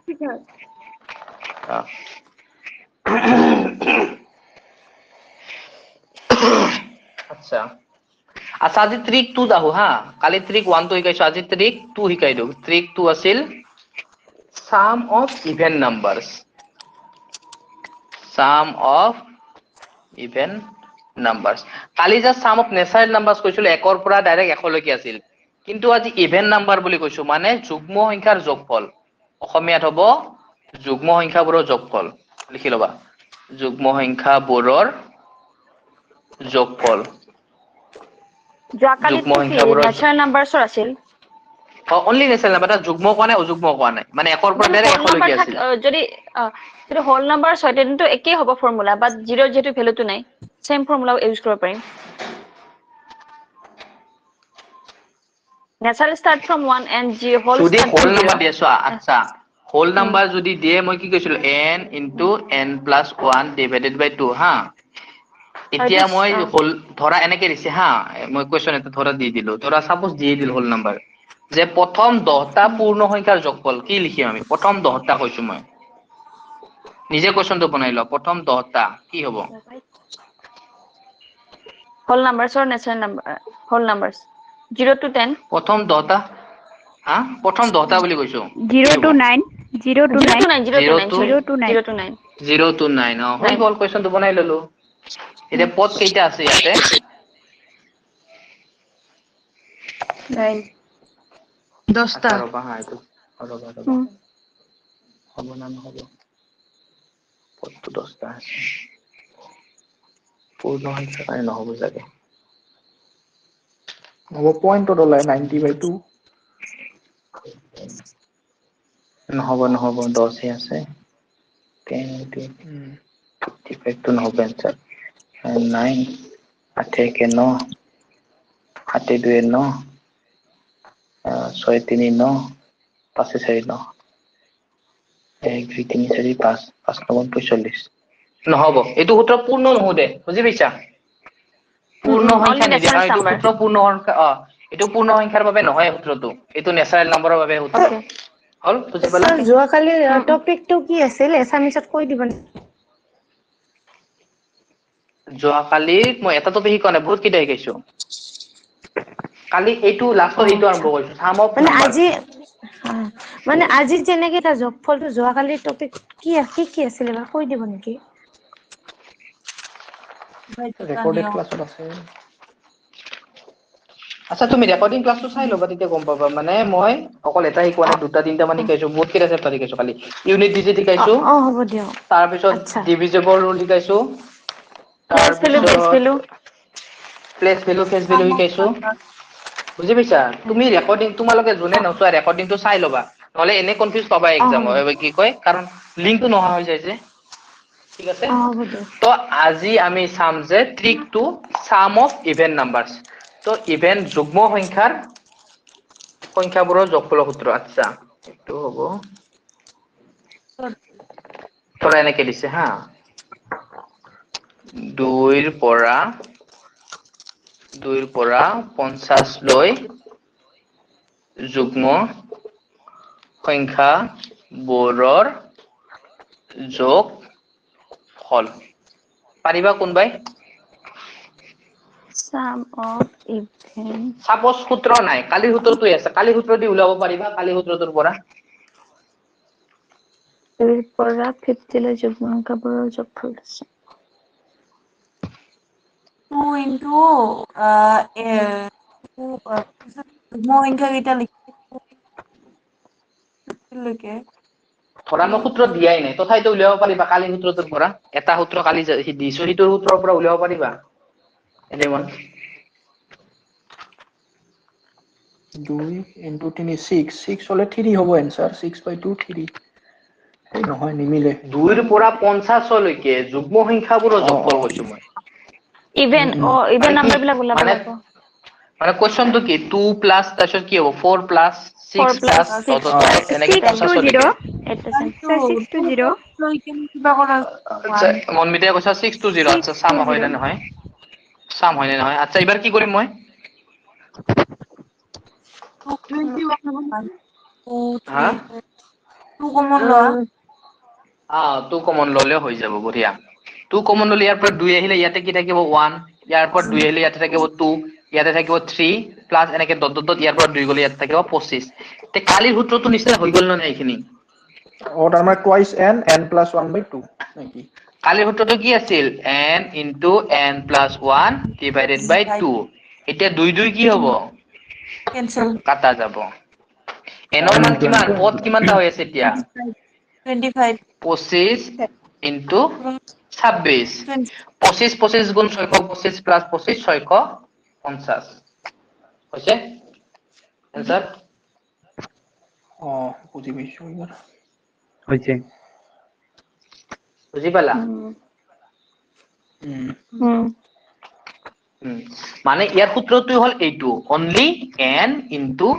ঠিক আছে আচ্ছা আচ্ছা আজি ট্ৰিক 2 দাও হা কালি ট্ৰিক 1 তো শিকাইছো আজি ট্ৰিক 2 শিকাই দিও ট্ৰিক 2 আছিল sum of even numbers কালি যে sum of natural numbers কৈছিল 1 ৰ পৰা ডাইৰেক্ট 1 লৈকে আছিল কিন্তু আজি ইভেন নাম্বাৰ বুলি কৈছো মানে যুগ্ম সংখ্যাৰ যোগফল অসমীয়াত হ'ব যুগ্ম সংখ্যাবোৰৰ যোগফল লিখি লবা যুগ্ম সংখ্যাবোৰৰ যোগফল যোৱাকালি ন্যাচাৰাল নাম্বাৰছৰ আছিল অনলি ন্যাচাৰাল নাম্বাৰ যুগ্ম কোৱা নাই অযুগ্ম কোৱা নাই মানে 1 ৰ পৰা ডাইৰেক্ট 1 লৈকে আছিল যদি হোল নাম্বাৰ হয় তেন্তে একেই হ'ব ফৰ্মুলা বাট 0 যেটো ভ্যালুটো নাই সেম ফৰ্মুলা ইউজ কৰিব পাৰিম natural start from 1 and g whole যদি start হোল from নাম্বাৰ 0 দিছো আচ্ছা হোল নাম্বাৰ যদি দিয়ে মই কি কৈছিলো n * n + 1 ডিভাইডেড বাই 2 হা এতিয়া মই হোল ধৰা এনেকে দিছে হা মই কোৱেশ্চন এটা ধৰা দি দিলো ধৰা সাপোজ দি দিল হোল নাম্বাৰ যে প্ৰথম 10টা পূৰ্ণ সংখ্যাৰ যোগফল কি লিখিম আমি প্ৰথম 10টা কৈছো মই নিজে কোৱেশ্চনটো বনাই লও প্ৰথম 10টা কি হ'ব হোল নাম্বাৰছৰ natural number whole numbers 0 to 10 প্ৰথম 10টা হা প্ৰথম 10টা বুলি কৈছো 0 to 9 0 to 9 0 to 9 হৈ গল কোৱেশ্চনটো বনাই ললো এতিয়া পদ কেইটা আছে ইয়াতে 9 10টা ৰবা হা এইটো ৰবা হ'ব না নহ'ব পদটো 10টা আছে পূৰ্ণ সংখ্যা কাৰণে নহ'ব চাগে হ'ব পইণ্টত ওলাই 90/2 নহ'ব 10 হে আছে 10 55 টো নহ'ব এনসার 9 8 के 9 8 2 9 6 3 9 5 4 9 1 2 3 4 5 5 9 45 নহ'ব এইটো সূত্ৰ পূৰ্ণ নহদে বুজি পাইছা পূৰ্ণ সংখ্যা only নিদিয়ে natural কাৰণ এইটো number. সূত্ৰ পূৰ্ণ সংখ্যা এইটো পূৰ্ণ সংখ্যাৰ বাবে নহয় সূত্ৰটো এইটো নেচাৰেল নম্বৰৰ বাবে সূত্ৰ হল বুজি পালা স্যাৰ যোৱাকালি টপিকটো কি আছিল এছামিছত কৈ দিব যোৱাকালি মই এটা টপিক শিকোৱা নাই বহুত কেইটা শিকাইছো কালি এইটো লাষ্টৰ এইটো আৰম্ভ কৰিছো সাম অফ মানে নাম্বাৰ আজি মানে আজি যেনেকে এটা যোগফলটো যোৱাকালিৰ টপিক কি আছিল এবাৰ কৈ দিব নেকি ৰেকৰ্ডেড ক্লাছত আছে আচ্ছা তুমি ৰেকৰ্ডিং ক্লাছটো চাই ল'বা তেতিয়া গম পাবা মানে মই অকল এটা শিকোৱা নাই দুটা তিনটা মান শিকাইছো বহুত কেইটা চেপ্টাৰ শিকাইছো কালি ইউনিট ডিজিট শিকাইছো হ'ব দিয়ক তাৰ পিছত আচ্ছা ডিভিজিবল ৰুল শিকাইছো তাৰ Place value, base পিছত value. Place value face value শিকাইছো বুজি পাইছা তুমি ৰেকৰ্ডিং তোমালোকে যোনে নচোৱা ৰেকৰ্ডিংটো চাই ল'বা নহলে এনে কনফিউজ পাবা এক্সাম কি কয় কাৰণ লিংকটো নোহোৱা হৈ যায় যে ঠিক আছে হ'ব দিয়ক তো আজি আমি চাম যে trick to sum of even numbers তো ইভেন যুগ্ম সংখ্যাবোৰৰ যোগফলৰ সূত্ৰ আচ্ছা এইটো হ'ব তোৰা এনেকে দিছে হা 2 ৰ পৰা 50 লৈ যুগ্ম সংখ্যাবোৰৰ যোগফল পাৰিবা কোনবাই Sum of even. সাপোজ সূত্ৰ নাই কালি সূত্ৰটোই আছে কালি সূত্ৰ দি উলাব পাৰিবা কালি সূত্ৰটোৰ পৰা 2 পৰা 50 লৈ যুগ্ম সংখ্যাবোৰৰ যোগফল আছে 2 into যুগ্ম সংখ্যা কেইটা লিখিলৈকে ধৰা মই সূত্ৰ দিয়াই নাই তথাপিতো উলিয়াব পাৰিবা কালি সূত্ৰটোৰ পৰা এটা সূত্ৰ কালি দিছো সেইটো সূত্ৰৰ পৰা উলিয়াব পাৰিবা এনিওয়ান 2 into 3 6 হলে 3 হ'ব এনসাৰ 6/2 3 এই নহয় নিমিলে 2 ৰ পৰা 50 লৈকে যুগ্ম সংখ্যাবোৰৰ যোগফল কৈছো মই ইভেন ইভেন নাম্বাৰ বিলাক ওলাব মানে লাগিব মানে কোৱেশ্চনটো কি 2 প্লাস তাৰপিছত কি হ'ব 4 প্লাস 6 4 প্লাস plus 6 এনেকে 50 লৈকে 620 লৈ কেনে কিবা কৰা আচ্ছা মনমিতে কৈছা 620 আচ্ছা সাম হয় না নহয় সাম হয় না নহয় আচ্ছা এবাৰ কি কৰিম মই 2 হা 2 কমন লোৱা 2 কমন ললে হৈ যাব বঢ়িয়া 2 কমন ললে ইয়াৰ পৰা 2 আহিলে ইয়াতে কি থাকিব 1 ইয়াৰ পৰা 2 আহিলে ইয়াতে থাকিব 2 ইয়াতে থাকিব 3 প্লাস এনেকে ডট ডট ইয়াৰ পৰা 2 গলে ইয়াতে থাকিব 25 তে কালিৰ সূত্ৰটো নিচিনা হৈ গল না এইখিনি তাৰ মানে টুৱাইস n plus 1/2 নাকি কালিৰ সূত্ৰটো কি আছিল n into n plus 1 divided by 2 এতিয়া 2 কি হ'ব কেনসেল কাটা যাব n ৰ মান কিমান পদ কিমানটা হৈ আছে এতিয়া 25 25 into 26 25 গুণ 625 প্লাস 25 650 হৈছে এনসার বুজি পাইছো এবাৰ হৈছে বুজি পালা মানে ইয়াৰ সূত্ৰটো হল এইটো only n into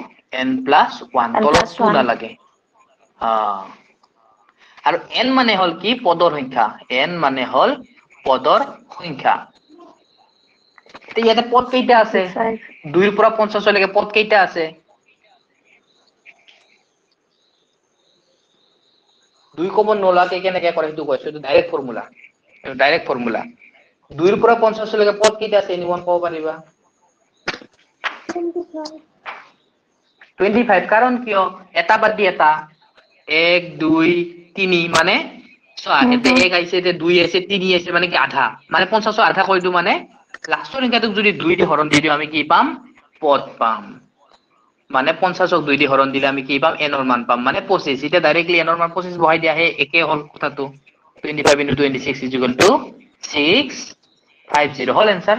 n plus 1 তলত 2 নালাগে আৰু n মানে হল কি পদৰ সংখ্যা n মানে হল পদৰ সংখ্যা তে ইয়াতে পদ কেইটা আছে 2 ৰ পৰা 50 লৈকে পদ কেইটা আছে 2 কমন নোলাকে কেনেকে কৰে সেইটো কৈছো এইটো ডাইৰেক্ট ফৰ্মুলা 2 ৰ পৰা 50 লৈকে পদ কেইটা আছে এনিওয়ান ক'ব পাৰিবা 25 কাৰণ কিয় এটা বাদ দি এটা 1 2 3 মানে চোৱা এতে 1 আইছে এতে 2 আইছে 3 আইছে মানে কি আধা মানে 50 আধা কৰি দিও মানে লাষ্টৰ সংখ্যাটোক যদি 2 দি হৰণ দি দিও আমি কি পাম পদ পাম মানে 50ক 2 দি হৰণ দিলে আমি কি পাম n ৰ মান পাম মানে 25 এটা ডাইৰেক্টলি n ৰ মান 25 বহাই দিয়া হে একে হল কথাটো 25 into 26 650 হল आंसर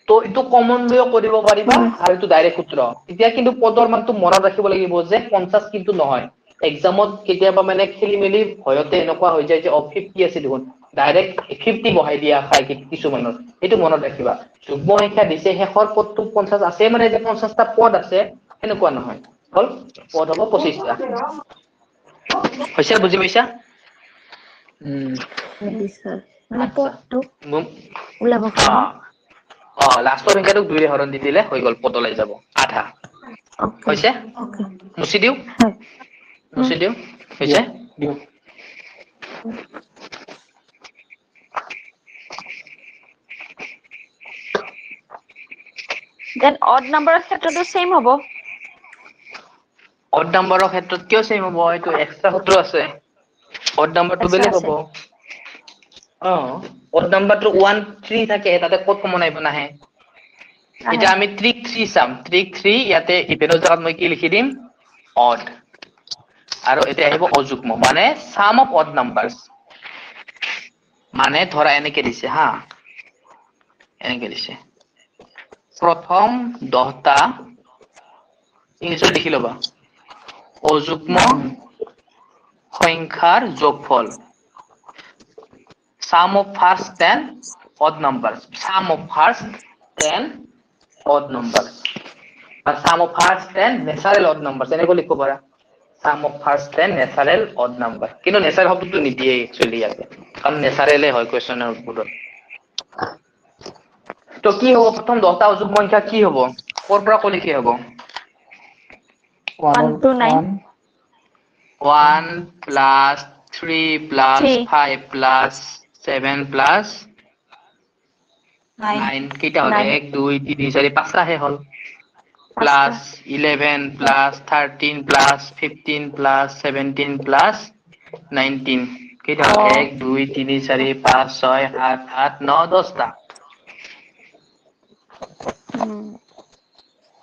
তো এটো কমন লৈও কৰিব পাৰিবা আৰু এটো ডাইৰেক্ট সূত্ৰ এতিয়া কিন্তু পদৰ মানটো মনত ৰাখিব লাগিব যে 50 কিন্তু নহয় এক্সামত কেতিয়াবা মানে খেলি মেলি ভয়তে এনেকুৱা হৈ যায় যে 50 আছে দেখোন ডাইৰেক্ট 50 বহাই দিয়া খাই কিছুমানৰ এটো মনত ৰাখিবা যুগ্ম সংখ্যা দিছে শেষৰ পদটো 50 আছে মানে যে 50টা পদ আছে এনেকুৱা নহয় হল পদ হ'ব 25টা হৈছে বুজি পাইছা মানে পদটো ওলাব লাষ্টৰ সংখ্যাটো 2 ৰে হৰণ দি দিলে হৈ গল পদ ওলাই যাব আধা হৈছে মুছি দিও হৈছে দিও দেন অড নাম্বাৰৰ ক্ষেত্ৰতো সেম হ'ব অড নাম্বাৰৰ ক্ষেত্ৰত কিয় সেম হ'ব এইটো এক্সট্ৰা সূত্ৰ আছে অড নাম্বাৰটো বেলেগ হ'ব অড নাম্বাৰটো 1 3 থাকে তাতে কত কমন আহিব নাহে এটা আমি ট্ৰিক 3 সাম ট্ৰিক 3 ইয়াতে ইভেনৰ জায়গাত মই কি লিখি দিম অড আৰু এটা আহিব অযুগ্ম মানে সাম অফ অড নাম্বাৰস মানে ধৰা এনেকে দিছে হা এনেকে দিছে প্ৰথম 10টা ইংলিছত লিখি লবা অযুগ্ম সংখ্যাৰ যোগফল sum of first 10 odd numbers sum of first 10 odd numbers or sum of first 10 natural odd numbers এনেকৈ লিখিব পাৰা sum of first 10 natural odd number কিন্তু natural শব্দটো নিদিয়ে একচুয়ালি ইয়াতে কারণ ন্যাচারালে হয় কোশ্চেনের উত্তৰত তো কি হ'ব প্ৰথম 10টা অযুগ্ম সংখ্যা কি হ'ব কোৰ পৰা কলি কি হ'ব 1 to 9 1 plus 3 plus 5 plus 7 plus 9 কেইটা হল 1 2 3 4 5টা হে হল plus 11 plus 13 plus 15 plus 17 plus 19 কেইটা হল 1 2 3 4 5 6 7 8 9 10টা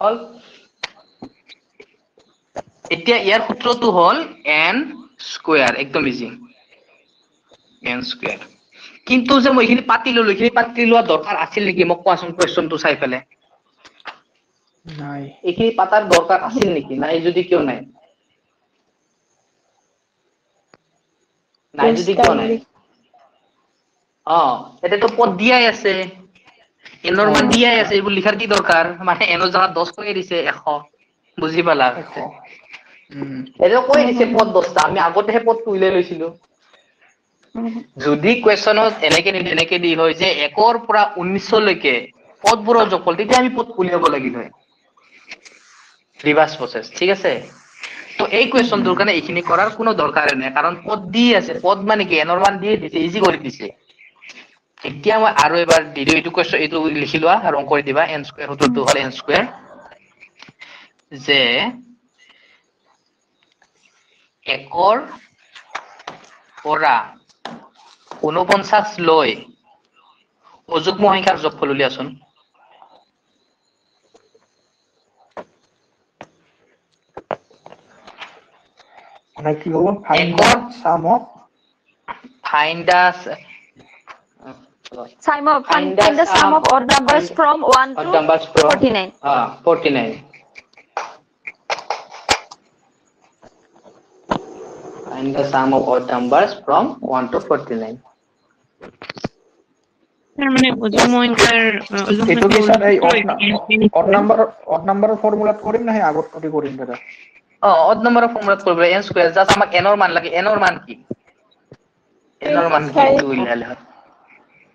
হল এতিয়া ইয়াৰ সূত্ৰটো হল n স্কয়াৰ একদম ইজি n স্কয়াৰ কিন্তু যে মই এখিনি পাতি লোৱা দৰকাৰ আছিল নেকি মোক কোৱাচোন কোৱেশ্চনটো চাই ফেলে নাই এখিনি পাতাৰ দৰকাৰ আছিল নেকি নাই যদি কিয় নাই যদি কিয় নাই এটাতো পদ দিয়াই আছে এনৰ মান দিয়াই আছে এইবোৰ লিখাৰ কি দৰকাৰ মানে এনৰ জায়গা 10 কৈ দিছে 100 বুজি পালা এটো কৈ দিছে পদ 10টা আমি আগতেহে পদটো উলাই লৈছিলো যদি কোৱেশ্চনত এনেকে দি হয় যে 1 ৰ পৰা 19 লৈকে পদবোৰৰ যোগফল তেতিয়া আমি পদ উলিয়াব লাগিব হয় ৰিভাৰ্স প্ৰসেস ঠিক আছে তো এই কোৱেশ্চনটোৰ কাৰণে এইখিনি কৰাৰ কোনো দৰকাৰ নাই কাৰণ পদ দি আছে পদ মানে কি এনৰ মান দিয়ে দিছে ইজি কৰি দিছে এতিয়া মই আৰু এবাৰ ভিডিও এইটো কোৱেশ্চন এইটো লিখি লোৱা আৰু অংক কৰি দিবা n স্কয়াৰ সূত্ৰটো হল n স্কয়াৰ যে 1 ৰ পৰা 49 লৈ অযুগ্ম সংখ্যাৰ যোগফল উলিয়াচোন মানে কি হ'ব find the sum of find the sum of odd numbers from 1 to 49 49 find the sum of odd numbers from 1 to 49 মানে অযুগ্ম সংখ্যাৰ এটো কি স্যাৰ এই অড নাম্বাৰৰ ফৰ্মুলা কৰিম না আগত কৰিম দাদা অড নাম্বাৰৰ ফৰ্মুলাত কৰিব n স্কয়াৰ জাস্ট আমাক n ৰ মান লাগে n ৰ মান কি n ৰ মান কি উলিয়ালে হয়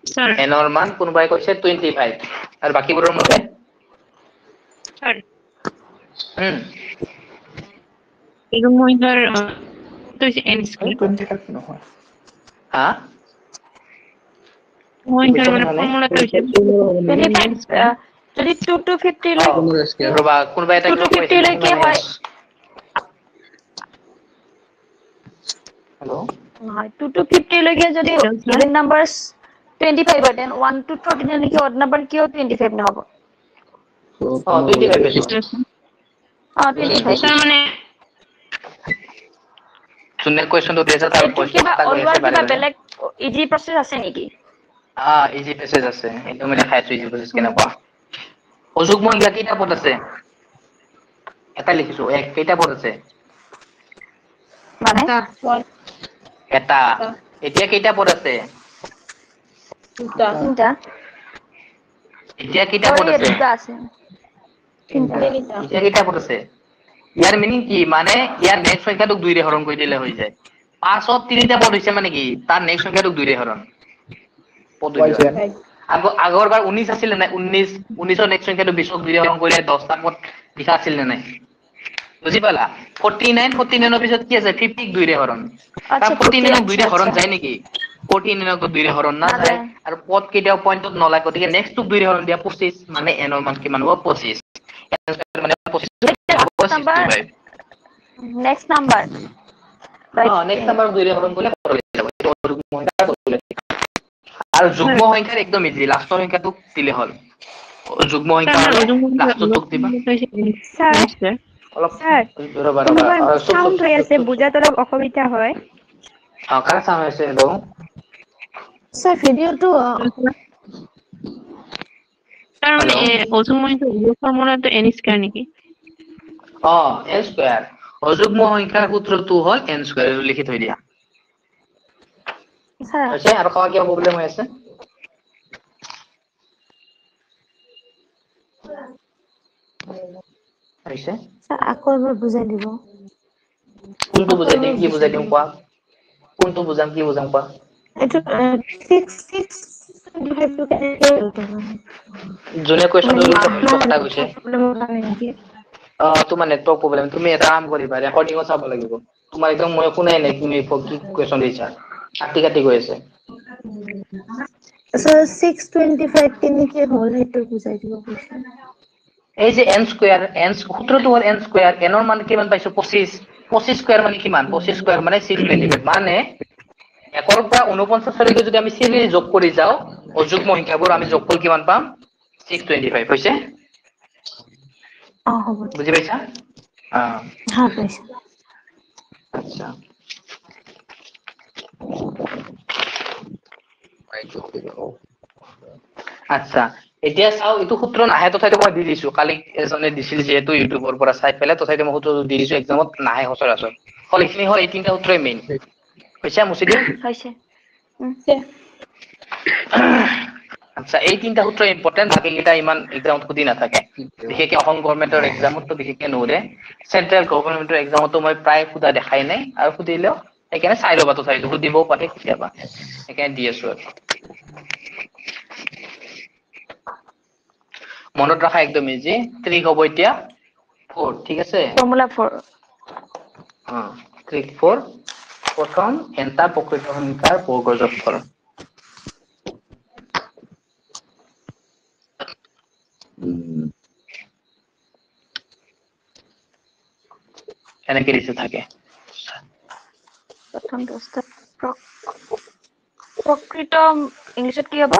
স্যাৰ n ৰ মান কোনবাই কৈছে 25 আৰু বাকিবোৰৰ মতে স্যাৰ অযুগ্ম সংখ্যাৰ তো n স্কয়াৰ 25 নহয় হা সংখ্যাৰ মানে ফৰ্মুলাটো হৈছে 25 যদি 2 to 50 লৈ ৰবা কোনবাই এটা 2 to 50 লৈ কি হয় হেল্ল 2 to 50 লৈকে যদি given numbers 25 হয় then 1 to 49 লৈকে odd number কিয় 25 নহব 25 25 স্যার মানে যোনে কোৱেশ্চনটো দিছে তাৰ এইটো কিবা কোৱেশ্চনটা অলৱাৰ কিবা বেলেগ ইজি প্ৰসেছ আছে নেকি ইজি প্ৰচেছ আছে এইটো মই দেখাইছো ইজি প্ৰচেছ কেনেকুৱা অযুগ্ম সংখ্যা কেইটা পদ আছে এটা লিখিছো এক কেইটা পদ আছে মানে এটা এতিয়া কেইটা পদ আছে তিনটা এতিয়া কেইটা পদ আছে দুটা আছে এতিয়া কেইটা পদ আছে ইয়াৰ মিনিং কি মানে ইয়াৰ নেক্সট সংখ্যাটোক 2 ৰে হৰণ কৰি দিলে হৈ যায় 5ত 3টা পদ হৈছে মানে কি তাৰ নেক্সট সংখ্যাটোক 2 ৰে হৰণ পদ আগৰ বাৰ 19 আছিল না 19 ৰ নেক্সট সংখ্যাটো 20ক 2 ৰে হৰণ কৰিলে 10টা পদ লিখা আছিল না নাই বুজি পালা 49 ৰ পিছত কি আছে 50 ক 2 ৰে হৰণ তাৰ 49 ক 2 ৰে হৰণ যায় নেকি 49 ক 2 ৰে হৰণ না যায় আৰু পদ কেতিয়াও পইণ্টত নলায় গতিকে নেক্সট টোক 2 ৰে হৰণ দিয়া 25 মানে n ৰ মান কিমান হ'ব 25 মানে 25 নেক্সট নাম্বাৰ নেক্সট নাম্বাৰ 2 ৰে হৰণ কৰিলে আৰু যুগ্ম সংখ্যাৰ একদম ইজি লাষ্টৰ সংখ্যাটোক দিলে হ'ল যুগ্ম সংখ্যা লাষ্টটোক দিবা স্যাৰ অলপ স্যাৰ সাউন্ড হৈ আছে বুজাত অলপ অসুবিধা হয় কাৰ চাউণ্ড আছে হেল্ল স্যাৰ ভিডিওটো স্যাৰ মানে অযুগ্ম সংখ্যাৰ ফৰ্মুলাটো n স্কয়াৰ নেকি n স্কয়াৰ অযুগ্ম সংখ্যাৰ সূত্ৰটো হ'ল n স্কয়াৰ লিখি থৈ দিয়া স্যাৰ আছে আৰু কোৱা কিবা প্ৰবলেম হৈ আছে হৈছে স্যাৰ আকৌ এবাৰ বুজাই দিব কোনটো বুজাই দিম কি বুজাই দিম কোৱা কোনটো বুজাম কি বুজাম কোৱা এইটো 625 টো কেনেকৈ যোনে কোৱেশ্চনটো কথা কৈছে প্ৰবলেমৰ কাৰণে নেকি তোমাৰ নেটৱৰ্ক প্ৰবলেম তুমি এটা কাম কৰিবা ৰেকৰ্ডিংও চাব লাগিব তোমাৰ একদম মই শুনাই নাই তুমি কি কোৱেশ্চন দিছা কাটি কাটি গৈ আছে স্যাৰ 625 কেনেকৈ হ'ল সেইটো বুজাই দিব কোৱেশ্চন এই যে n স্কয়াৰ n সূত্ৰটো হ'ল n স্কয়াৰ n ৰ মান কিমান পাইছো 25 25 স্কয়াৰ মানে কিমান 25 স্কয়াৰ মানে 625 মানে একৰ পৰা 49 লৈকে যদি আমি সিৰিজ যোগ কৰি যাও অযুগ্ম সংখ্যাবোৰ আমি যোগফল কিমান পাম 625 হৈছে হ'ব বুজি পাইছা হ্যাঁ পাইছো আচ্ছা আচ্ছা এতিয়া চাও এইটো সূত্ৰ নাহে তথাপি মই দি দিছো কালি এজনে দিছিল যেহেতু ইউটিউবৰ পৰা চাই পেলাই তথাপি মই সূত্ৰটো দি দিছো এক্সামত নাহে সচৰাচৰ হল এইখিনি হল এই তিনটা সূত্ৰই মেইন হৈছে মুছিদিন হৈছে আচ্ছা এই তিনটা সূত্ৰ ইম্পৰ্টেন্ট বাকি কেইটা ইমান এক্সামত সুধি নাথাকে বিশেষকৈ অসম গভৰ্ণমেণ্টৰ এক্সামতো বিশেষকৈ নুসুধে চেন্ট্ৰেল গভৰ্ণমেণ্টৰ এক্সামতো মই প্ৰায় সুধা দেখাই নাই আৰু সুধিলেও সেইকাৰণে চাই ল'বা তো চাই সুধিবও পাৰে কেতিয়াবা সেইকাৰণে দি আছো আৰু মনত ৰাখা একদম ইজি 3 হ'ব এতিয়া 4 ঠিক আছে ফৰ্মুলা 4 3 4 প্ৰথম এটা প্ৰকৃত সংখ্যাৰ বৰ্গৰ যোগফল এনেকে দিছে থাকে প্ৰথম দস্তা প্ৰকৃত ইংলিছত কি হ'ব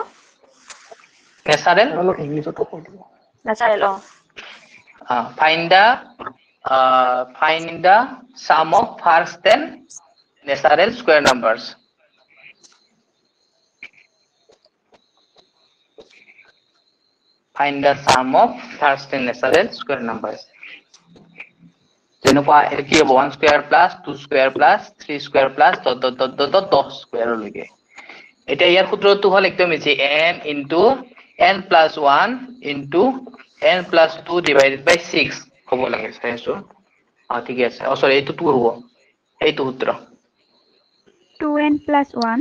নেচাৰেল অলপ ইংলিছতো কৈ দিব natural find the sum of first 10 natural square numbers find the sum of first 10 natural square numbers যেনেকুৱা কি হ'ব 1 square plus 2 square plus 3 square plus 10 square লৈকে এতিয়া ইয়াৰ সূত্ৰটো হ'ল একদম easy n into n plus 1 into n plus 2 divided by 6 হ'ব লাগে চাইছো ঠিক আছে সৰি এইটো 2 হ'ব এইটো সূত্ৰ 2n plus 1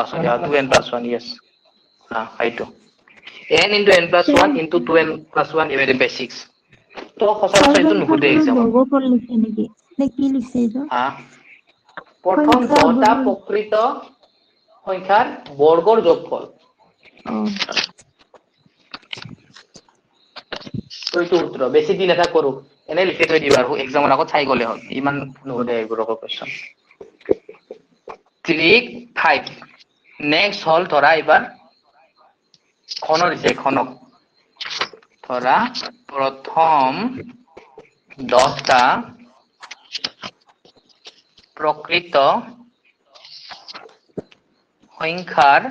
সৰি 2n plus 1 yes এইটো n into n plus 1 into 2n plus 1 divided by 6 তো সচৰাচৰ এইটো নুসুধে এক্সামত বৰ্গফল লিখে নেকি নে কি লিখছে এইটো প্ৰথম 10টা প্ৰকৃত সংখ্যাৰ বৰ্গৰ যোগফল এইটো সূত্ৰ বেছি দিন এটা কৰো এনে লিখি থৈ দিবা আৰু এক্সামৰ আগত চাই গলে হ'ল ইমান নুসুধে এইবোৰৰ কোৱেশ্চন ক্লিক 5 নেক্সট হল ধৰা এবাৰ খনৰ দিছে খনক ধৰা প্ৰথম 10টা প্ৰকৃত সংখ্যাৰ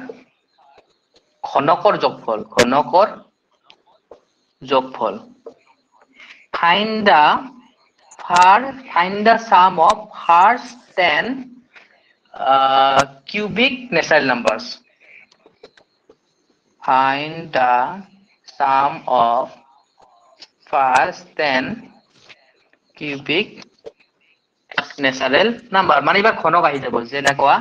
ঘনকৰ যোগফল find the sum of first 10 cubic natural numbers. Find the sum of first 10 cubic natural number. মানে এবার ঘনক আহি যাব যেনেকুৱা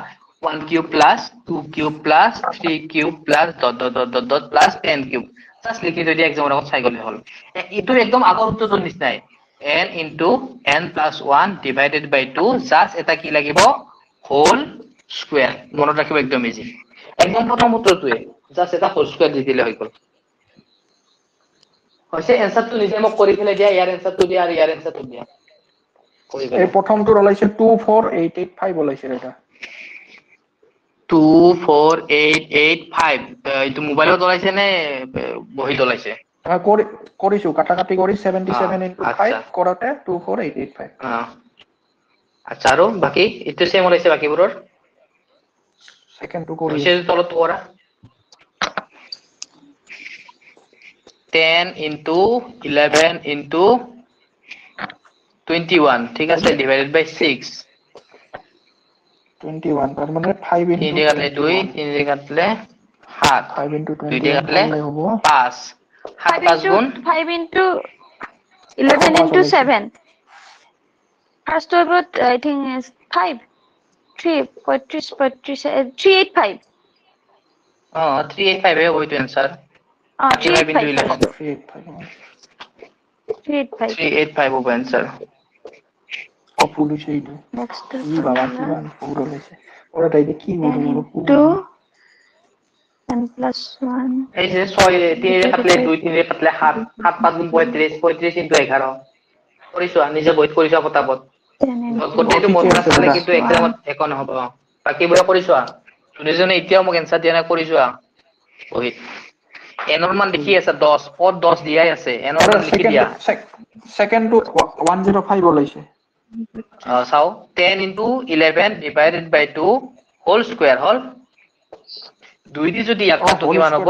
1 cube plus 2 cube plus 3 cube plus ... plus 10 cube. Just লিখি যদি এক্সামৰ আগত চাই গ'লে হ'ল। এইটো একদম আগৰ উত্তৰটোৰ নিচিনাই n into n plus 1 divided by 2 just এটা কি লাগিব হোল স্কয়াৰ। মনত ৰাখিব একদম ইজি। একদম প্ৰথম উত্তৰটোৱে জাস্ট এটা হোল স্কয়াৰ দি দিলে হৈ গ'ল। হৈছে এনসাৰটো নিজে মোক কৰি ফেলে দিয়া, ইয়াৰ এনসাৰটো দিয়া আৰু ইয়াৰ এনসাৰটো দিয়া। এই প্ৰথমটোৰ ওলাইছে 24885 ওলাইছে এটা 24885 এইটো মোবাইলত ওলাইছে নে বহিত ওলাইছে? কৰিছো কাটাকাটি কৰি 77 into 5 কৰতে 24885 আচ্ছা আৰু বাকি এইটো সেম ওলাইছে বাকিবোৰৰ সেকেন্ডটো কৰি হৈছে তলত কৰা 10 into 11 into 21 ঠিক আছে ডিভাইডেড বাই 6 21 তার মানে 5 into 3 কাটলে 2 3 কাটলে 7 5 into 2 কাটলে 5 7 5 গুণ 5 into 11 into 7 first of all I think is 5 3 385 385 है वही तो आंसर 385 होगा आंसर পুলিশ এইটো ই বাবা কিমান পুরো লেছে ওরা তাইতে কি বলবো 10 plus 1 এই যে 6 3 কাটলে 2 3 কাটলে 7 7 5 গুণ 35 35 into 11 কৰিছো নিজে বহিত কৰিছো পতাপত গোটেইটো মোৰ পৰা চালে কিন্তু এক্সামত একো নহব বাকি বৰা কৰিছো দুজনে এতিয়াও মোক এনসাৰ দিয়া না কৰিছো বহিত এনৰ মান লিখি আছে 10 পদ 10 দিয়াই আছে এনৰ মান লিখি দিয়া সেকেন্ড টু 105 ওলাইছে চাও 10 into 11 divided by 2 whole square হল 2 দি যদি ইয়াকটো কিমান হ'ব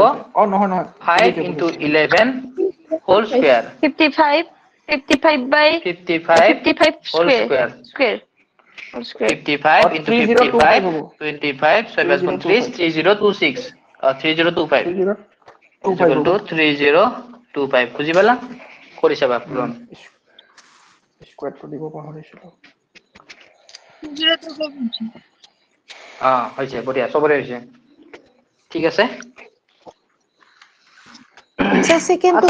নহয় 5 into 11 whole square 55 by 55 square 55 into 55 25 7 guণ 30 3026 3025 3025 বুজি পালা কৰি চাবা পূৰণ স্কয়াৰটো দিব পাহৰিছিলো হৈছে বঢ়িয়া সবৰে হৈছে ঠিক আছে আচ্ছা সেকেন্ডটো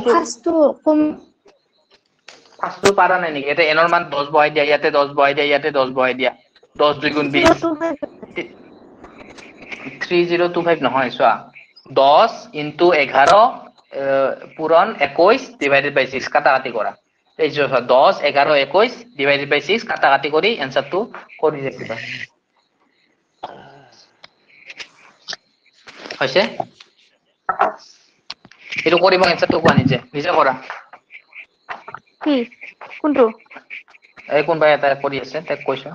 ফাৰ্স্টটো কম ফাৰ্স্টটো পাৰা নাই নেকি এটা এনৰ মান 10 বহাই দিয়া ইয়াতে 10 বহাই দিয়া ইয়াতে 10 বহাই দিয়া 10 2 গুণ 20 3025 নহয় চোৱা 10 into 11 পূৰণ 21 divided by 6 কাটাকাটি কৰা এই যে 10 11 21 divided by 6 কাটাকাটি কৰি এনসাৰটো কৰি দেখিবা হৈছে এটো কৰিব এনসাৰটো কোৱা নিজে কৰা কি কোনটো এই কোন ভাই এটা কৰি আছে তাক কৈছো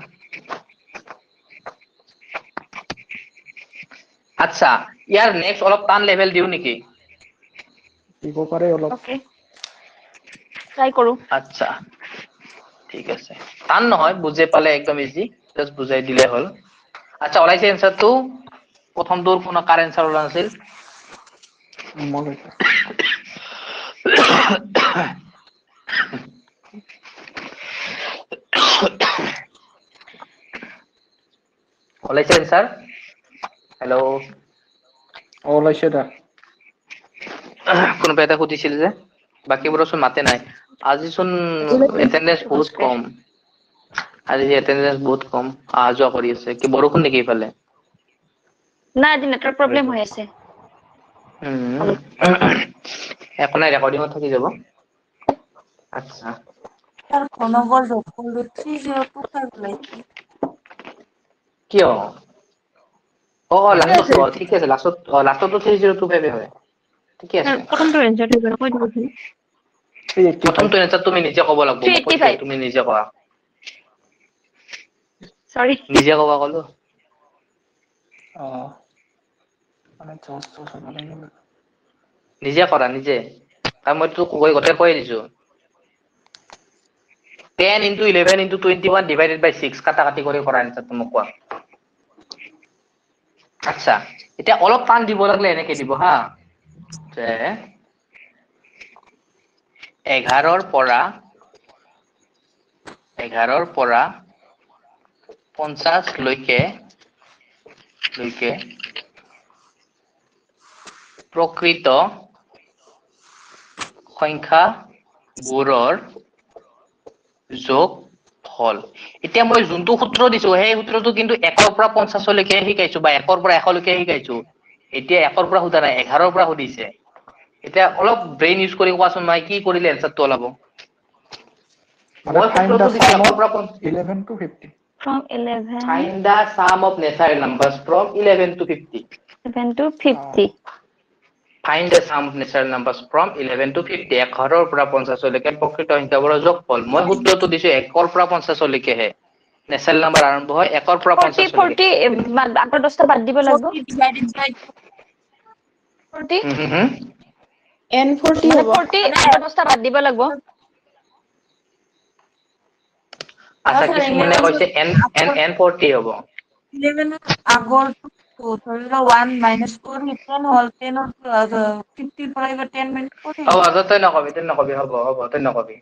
আচ্ছা ইয়াৰ নেক্সট অলপ টান লেভেল দিও নেকি দিব পাৰে অলপ ওকে ট্ৰাই কৰো আচ্ছা ঠিক আছে টান নহয় বুঝে পালে একদম ইজি জাস্ট বুঝাই দিলে হল আচ্ছা ওলাইছে এনসারটো প্ৰথমটোৰ কোন কাৰ এনসাৰ ওলা আছিল ওলাইছে এনসাৰ হেল্ল ওলাইছে দা কোনোবা এটা সুধিছিল যে বাকিবোৰচোন মাতে নাই আজি চোন এটেন্ডেন্স বহুত কম আজি এটেন্ডেন্স বহুত কম আহা যোৱা কৰি আছে কি বৰষুণ নেকি ইফালে না আজি নেটৱৰ্ক প্ৰবলেম হৈ আছে একো নাই ৰেকৰ্ডিঙত থাকি যাব আচ্ছা তাৰ ঘনকৰ যোগফলটো 3025 ওলাইছে কিয় লাষ্টত ঠিক আছে লাষ্টতো 3025 হয় ঠিক আছে প্ৰথমটো এনসাৰ কৈ দিবচোন প্ৰথমটো এনসাৰ তুমি নিজে ক'ব লাগিব 385 তুমি নিজে কোৱা সরি নিজে ক'বা ক'লো মানে জাস্ট চাব লাগিব নিজে কৰা নিজে তাৰ মই তোক গোটেই কৈ দিছো 10 into 11 into 21 divided by 6 কাটা কাটি কৰি কৰা এনসাৰ তুমি কোৱা আচ্ছা এতিয়া অলপ টান দিব লাগলে এনেকে দিব হা যে 11 ৰ পৰা 50 লৈকে প্ৰকৃত সংখ্যাবোৰৰ যোগফল এতিয়া মই যোনটো সূত্ৰ দিছো সেই সূত্ৰটো কিন্তু 1 ৰ পৰা 50 লৈকে শিকাইছো বা 1 ৰ পৰা 100 লৈকে শিকাইছো এতিয়া 1 ৰ পৰা সুধা নাই 11 ৰ পৰা সুধিছে এতিয়া অলপ ব্ৰেইন ইউজ কৰি কোৱাচোন মই কি কৰিলে এনসারটো ওলাব মানে find the sum of 11 to 50 from 11 find the sum of natural numbers from 11 to 50 7 to 50 find the sum of natural numbers from 11 to 50 1 ৰ পৰা 50 লৈকে প্ৰকৃত সংখ্যাবোৰৰ যোগফল মই সূত্ৰটো দিছো 1 ৰ পৰা 50 লৈকে হে নেচাৰেল নাম্বাৰ আৰম্ভ হয় 1 ৰ পৰা 50 লৈকে 40 আগৰ 10টা বাদ দিব লাগিব 40 N40 হ'ব 40 আগৰ 10টা বাদ দিব লাগিব আচ্ছা কিছুমানে কৈছে n40 হ'ব 11 আগৰ ধৰি লও 1 minus 4 10 হ'ল 10 ৰ 50 পৰা 10 minus 4 হ'ব তই নকবি হ'ব তই নকবি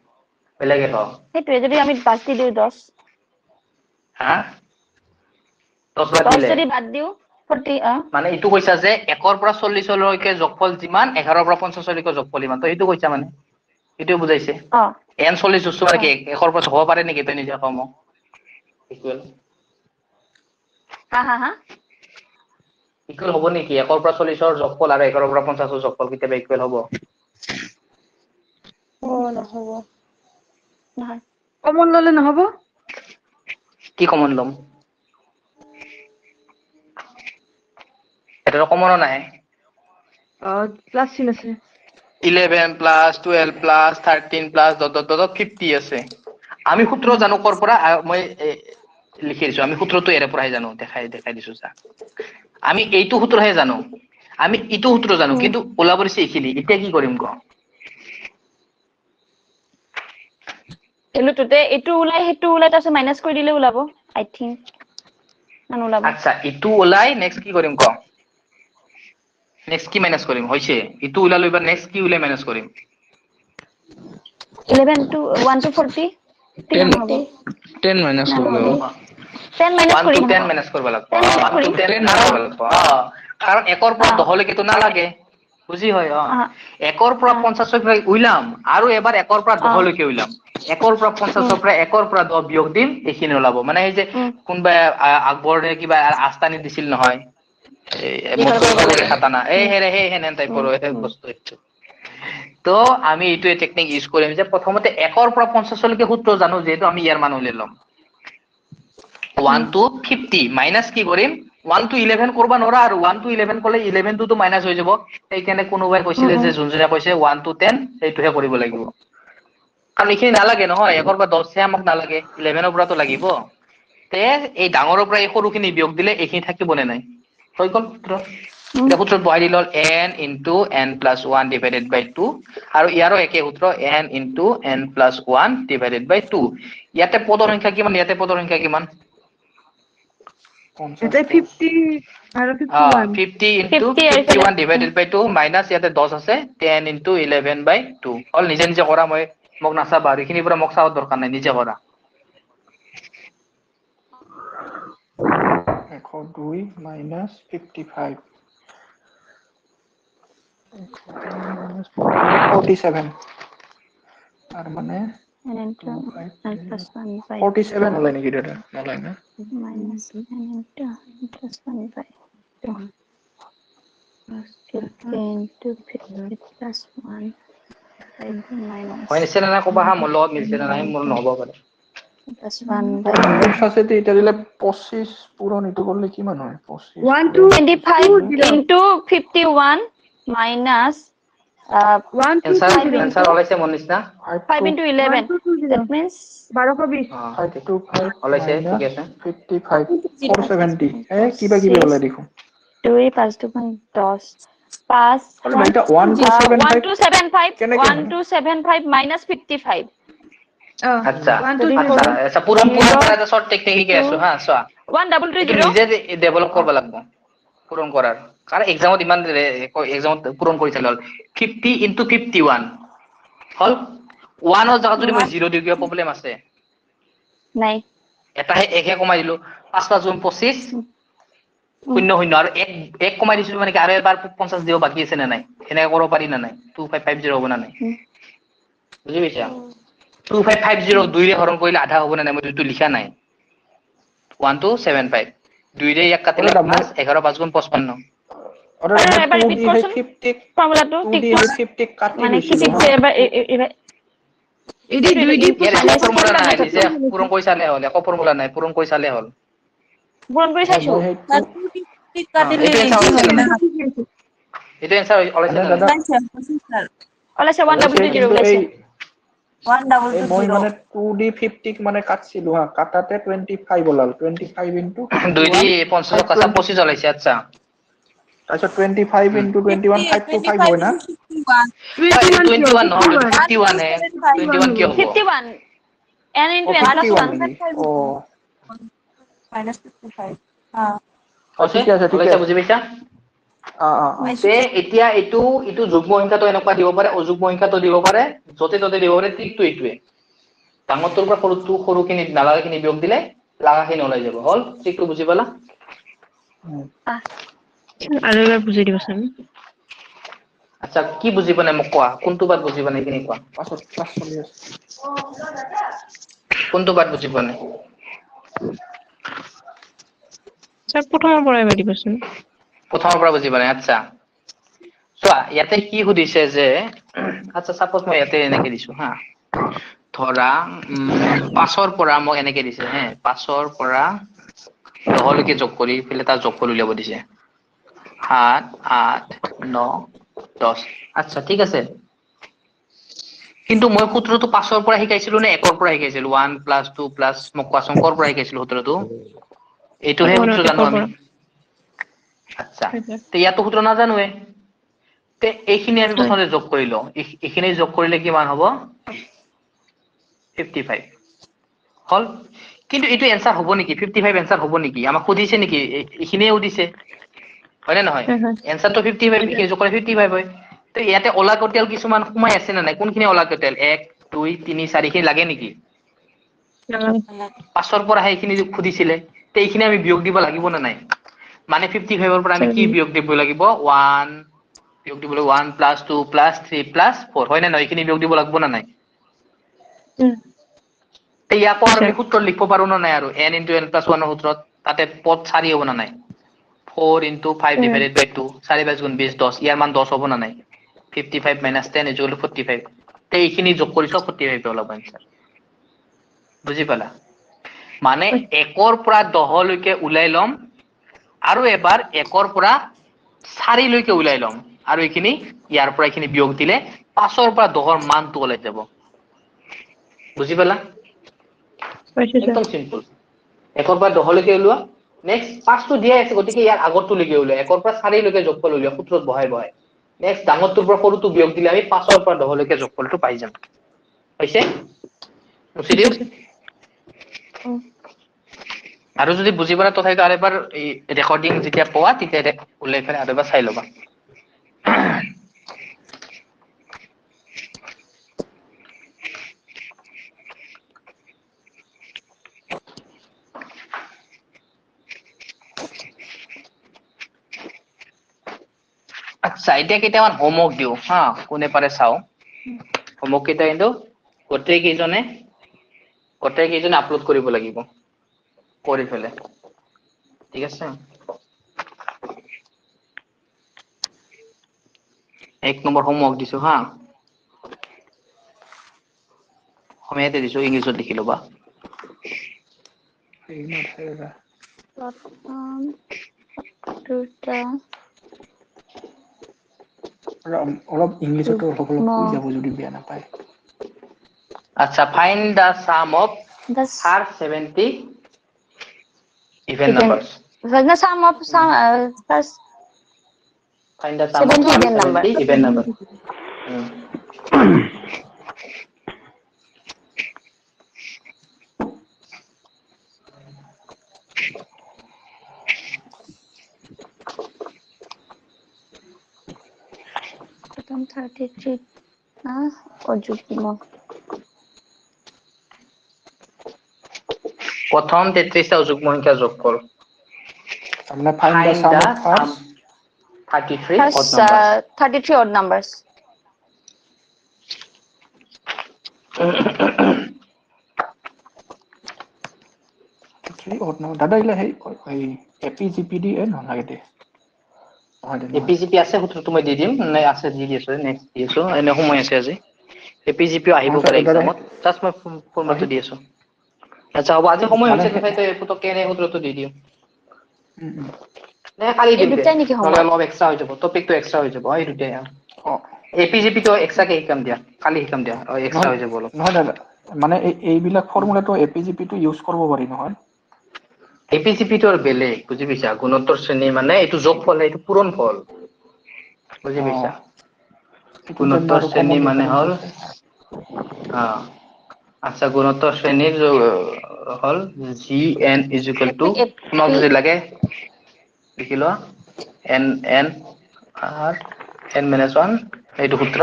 বেলেগে ক সেইটোৱে যদি আমি বাদ দিও 10 হা 10 বাদ 10 দিলে যদি বাদ দিও 40 মানে ইটো কৈছা যে 1 ৰ পৰা 40 লৈকে যোগফল যিমান 11 ৰ পৰা 50 লৈকে যোগফল ইমান তো এইটো কৈছা মানে এইটো বুজাইছে n 40 বস্তু মানে কি 1 ৰ পৰা হ'ব পাৰে নেকি তই নিজে কম ইকুৱেল হা ইকুৱেল হ'ব নেকি 1 ৰ পৰা 40 ৰ যোগফল আৰু 1 ৰ পৰা 50 ৰ যোগফল কেতিয়াবা ইকুৱেল হ'ব নহ'ব নহয় কমন ললে নহ'ব কি কমন লম এটা কমন নাই প্লাস চিন আছে 11 plus 12 plus 13 plus ... 50 আছে আমি সূত্র জানো কৰ পৰা মই লিখি দিছো আমি সূত্ৰটো এৰে পৰাই জানো দেখাই দিছো যা আমি এইটো সূত্ৰহে জানো আমি ইটো সূত্ৰ জানো কিন্তু ওলাবৰিছে এইখিনি এতিয়া কি কৰিম ক এলুটতে এটো ওলাই হেতু ওলাই তাছে মাইনাস কৰি দিলে ওলাব আই থিংক মান ওলাব আচ্ছা ইটো ওলাই নেক্সট কি কৰিম ক নেক্সট কি মাইনাস কৰিম হৈছে ইটো ওলালো এবাৰ নেক্সট কি ওলাই মাইনাস কৰিম 11 to 1 to 40 10 minus কৰিব 10 minus 1 to 10 minus কৰিব লাগিব 1 to 10 কৰিব লাগিব কাৰণ 1 ৰ পৰা 10 লৈকে তো নালাগে বুজি হয় 1 ৰ পৰা 50 লৈকে উইলাম আৰু এবাৰ 1 ৰ পৰা 10 লৈকে উইলাম 1 ৰ পৰা 50 ৰ পৰা 1 ৰ পৰা 10 বিয়োগ দিম এইখিনি ওলাব মানে এই যে কোনবা আকবৰে কিবা আস্তানি দিছিল নহয় এই খাতানা এই হেনেন টাইপৰ বস্তু এইটো তো আমি এইটো টেকনিক ইউজ কৰিম যে প্ৰথমতে 1 ৰ পৰা 50 লৈকে সূত্ৰ জানো যেহেতু আমি ইয়াৰ মান উলাই লম 1 to 50 মাইনাস কি কৰিম 1 to 11 কৰবা নৰা আৰু 1 to 11 কলে 11 তো মাইনাস হৈ যাব এইখানে কোনোবাই কৈছিলে যে যোনজনে কৈছে 1 to 10 এইটোহে কৰিব লাগিব কাৰণ এইখিনি নালাগে নহয় 1 ৰ পৰা 10 হে আমাক নালাগে 11 ৰ পৰা তো লাগিব তে এই ডাঙৰৰ পৰা এই সৰুখিনি বিয়োগ দিলে এইখিনি থাকিব নে নাই হৈ গল এটা সূত্র বহাই দিল n into n plus 1 divided by 2 আৰু ইয়াৰো একে সূত্ৰ n into n plus 1 divided by 2 ইয়াতে পদৰ সংখ্যা কিমান ইয়াতে পদৰ সংখ্যা কিমান এটা 50 আৰু 51 50 into 51 divided by 2 minus ইয়াতে 10 আছে 10 into 11 by 2 অল নিজে নিজে কৰা মই মোক নাচাবা আৰু এইখিনি পৰা মোক চাবৰ দৰকাৰ নাই নিজে কৰা 102 minus 55 47 আর মানে 47 হলে নাকি এটা নলাই না minus n into plus 1 by 2 into 50 plus 1 minus হয় নিছে না কবা হা মোৰ লগত মিলছে না নাই মোৰ নহব পাৰে plus 1 by সাথে এটা দিলে 25 পূরণ এটা করলে কি মান হয় 25 1 to 25 into 51 minus 1 2 answer 0 answer ওলাইছে মন নিছনা 5 into 11 that means 1220 5 ওলাইছে ঠিক minus আছে 55 470 কিবা কিবি ওলাই দেখো 2 5 2 10 5 এটা 1275 কেনেকে হয়? 1275 minus 55 আচ্ছা 1 2 আচ্ছা আচ্ছা পুরো এটা শর্ট টেকনিকে আছো হ্যাঁ সো 1 নিজে ডেভেলপ করব লাগবে পূরণ করার কারণ এক্সামত ইমান এক্সামত পূরণ কৰিছিল 50 into 51 হল 1 ৰ জায়গা যদি মই 0 দিও কিবা প্ৰবলেম আছে নাই এটা একে কমাই দিলো 5 5 গুণ 25 শূন্য শূন্য আৰু এক কমাই দিছিলো মানে কি আৰু এবাৰ 50 দিও বাকি আছে না নাই এনেকা কৰিব পাৰি না নাই 2550 হ'ব না নাই বুজি পাইছা 2550 2 ৰে হৰণ কৰিলে আধা হ'ব না নাই মই দুটো লিখা নাই 1275 2 ৰে এক কাটিলে প্লাস 11 5 গুণ 55 এবাৰ ৰিপিট কৰচোন ফৰ্মুলাটো ঠিক মানে কি ঠিক এবাৰ এডি 2 ডি ফৰ্মুলা নাই যে পূৰণ কৰি চালে হ'ল একো ফৰ্মুলা নাই পূৰণ কৰি চালে হ'ল পূৰণ কৰি চাইছো এইটো এনসার ওলাইছে ওলাইছে 100 ওলাইছে মই মানে 2d50 মানে কাটছিলো হা কাটাতে 25 ওলাল 25 into 2 দি 50 কাটা 25 ওলাইছে আচ্ছা তাৰপিছত 25 into 21 5 to 5 হয় না 21 নহয় 51 হে 21 কি হ'ব 51 n into n plus 1 ও minus 55 ঠিক আছে ঠিক আছে বুজি পাইছা তে এতিয়া ইটো যুগ্ম সংখ্যাটো এনেকুৱা দিব পাৰে অযুগ্ম সংখ্যাটো দিব পাৰে যতে ততে দিব পাৰে ঠিকটো এইটোৱে ডাঙৰটোৰ পৰা সৰুখিনি নালাগাখিনি বিয়োগ দিলে লাগাখিনি ওলাই যাব হল ঠিকটো বুজি পালা আৰু এবাৰ বুজাই দিবচোন আচ্ছা কি বুজি পোৱা নাই মোক কোৱা কোনটো বাত বুজি পোৱা নাই কিনি কোৱা পাছত ক্লাছ চলি আছে কোনটো বাত বুজি পোৱা নাই স্যাৰ প্ৰথমৰ পৰা এবাৰ দিবচোন প্ৰথমৰ পৰা বুজি পোৱা নাই আচ্ছা চোৱা ইয়াতে কি সুধিছে যে আচ্ছা সাপোজ মই ইয়াতে এনেকে দিছো হা ধৰা 5 ৰ পৰা মোক এনেকে দিছে হে 5 ৰ পৰা 10 লৈকে যোগ কৰি ফেলে তাৰ যোগফল উলিয়াব দিছে 7 8 9 10 আচ্ছা ঠিক আছে কিন্তু মই সূত্ৰটো 5 ৰ পৰা শিকাইছিলো নে 1 ৰ পৰা শিকাইছিলো 1 + 2 + মোক কোৱাচোন কৰ পৰা শিকাইছিলো সূত্ৰটো এইটোহে সূত্ৰ জানো আমি আচ্ছা তে ইয়াতো সূত্ৰ নাজানোৱে তে এইখিনি আমি প্ৰথমতে যোগ কৰি লওঁ এইখিনি যোগ কৰিলে কিমান হ'ব 55 হল কিন্তু এটো এনসার হ'ব নেকি 55 এনসার হ'ব নেকি আমাক সুধিছে নেকি এইখিনিয়ে সুধিছে হয়নে নহয় এনসারটো 55 কি যোগ কৰে 55 হয় তো ইয়াতে অলাগতিয়াল কিছুমান সোমাই আছে না নাই কোনখিনি অলাগতিয়াল 1 2 3 4 খিনি লাগে নেকি 5 ৰ পৰা এইখিনি সুধিছিলে তে এইখিনি আমি বিয়োগ দিব লাগিব না নাই মানে 55 ৰ পৰা আমি কি বিয়োগ দিব লাগিব 1 বিয়োগ দিব লাগিব 1 + 2 + 3 + 4 হয় না নাই এইখিনি বিয়োগ দিব লাগিব না নাই তে ইয়াকো আমি সূত্ৰ লিখিব পাৰো না নাই আৰু n * n + 1 ৰ সূত্ৰত তাতে পদ 4 হ'ব না নাই 4 * 5 / 2 4 5 গুণ 20 10 ইয়াৰ মান 10 হ'ব না নাই 55 - 10 = 45 তে এইখিনি যোগ কৰিছো 45 ওলাব आंसर বুজি পালা মানে 1 ৰ পৰা 10 লৈকে উলাই লম আৰু এবাৰ 1 ৰ পৰা 4 লৈকে উলাই লম আৰু এইখিনি ইয়াৰ পৰা এইখিনি বিয়োগ দিলে 5 ৰ পৰা 10 ৰ মানটো ওলাই যাব বুজি পালা একদম সিম্পল 1 ৰ পৰা 10 লৈকে উলোৱা নেক্সট 5 টো দিয়া আছে গতিকে ইয়াৰ আগৰটো লৈকে উলোৱা 1 ৰ পৰা 4 লৈকে যোগফল উলিওৱা সূত্ৰত বহাই নেক্সট ডাঙৰটোৰ পৰা সৰুটো বিয়োগ দিলে আমি 5 ৰ পৰা 10 লৈকে যোগফলটো পাই যাম হৈছে মুছি দিও আৰু যদি বুজি পাৰা তথাপিতো আৰেবাৰ এই ৰেকৰ্ডিং যেতিয়া পোৱা তেতিয়া উলাই ফেলে আৰেবাৰ চাই লবা আচ্ছা এতিয়া কেইটামান হোমৱৰ্ক দিও হা কোনে পাৰে চাও হোমৱৰ্ক কেইটা কিন্তু গোটেই কেইজনে আপলোড কৰিব লাগিব কৰি ফেলে ঠিক আছে 1 নম্বৰ হোমৱৰ্ক দিছো হা অসমীয়াতে দিছো ইংলিছত লিখি লবা দুটা অলপ ইংলিছতো অলপ কৈ যাব যদি বেয়া নাপায় আচ্ছা find da sum of That's her 70 even numbers the sum of first find the sum of 70 even number. 70 even number প্রথম 33 অযুগ্ম প্রথম 33টা অযুগ্ম সংখ্যা যোগ কর আমরা find da sum of first 33 odd first numbers 33 odd numbers. দাদা ইলা এই এপিজিপিডি নালাগে দে এপিজিপি আছে সূত্ৰটো মই দি দিম নাই আছে দি দিছো নেক্সট দি আছো এনে সময় আছে আজি এপিজিপি আহিব পাৰে এক্সামত জাস্ট মই ফৰ্মুলাটো দি আছো আচ্ছা হ'ব আজি সময় হৈছে দেখাইতে পুতকে এনে সূত্ৰটো দি দিও নে খালি দিম নহলে অলপ এক্সট্ৰা হৈ যাব টপিকটো এক্সট্ৰা হৈ যাব এই দুটাই এপিজিপি তো এক্সট্ৰা কে শিকাম দিয়া কালি শিকাম দিয়া এক্সট্ৰা হৈ যাব অলপ নহয় দাদা মানে এইবিলাক ফৰ্মুলাটো এপিজিপি টো ইউজ কৰিব পাৰি নহয় এপিজিপি তো বেলেগ বুজি পাইছা গুণোত্তৰ শ্ৰেণী মানে এইটো যোগফল এইটো পূৰণফল বুজি পাইছা গুণোত্তৰ শ্ৰেণী মানে হল আচ্ছা গুণোত্তৰ শ্ৰেণীৰ হল gn = তোমাক যদি লাগে লিখি লোৱা n r n - 1 এইটো সূত্ৰ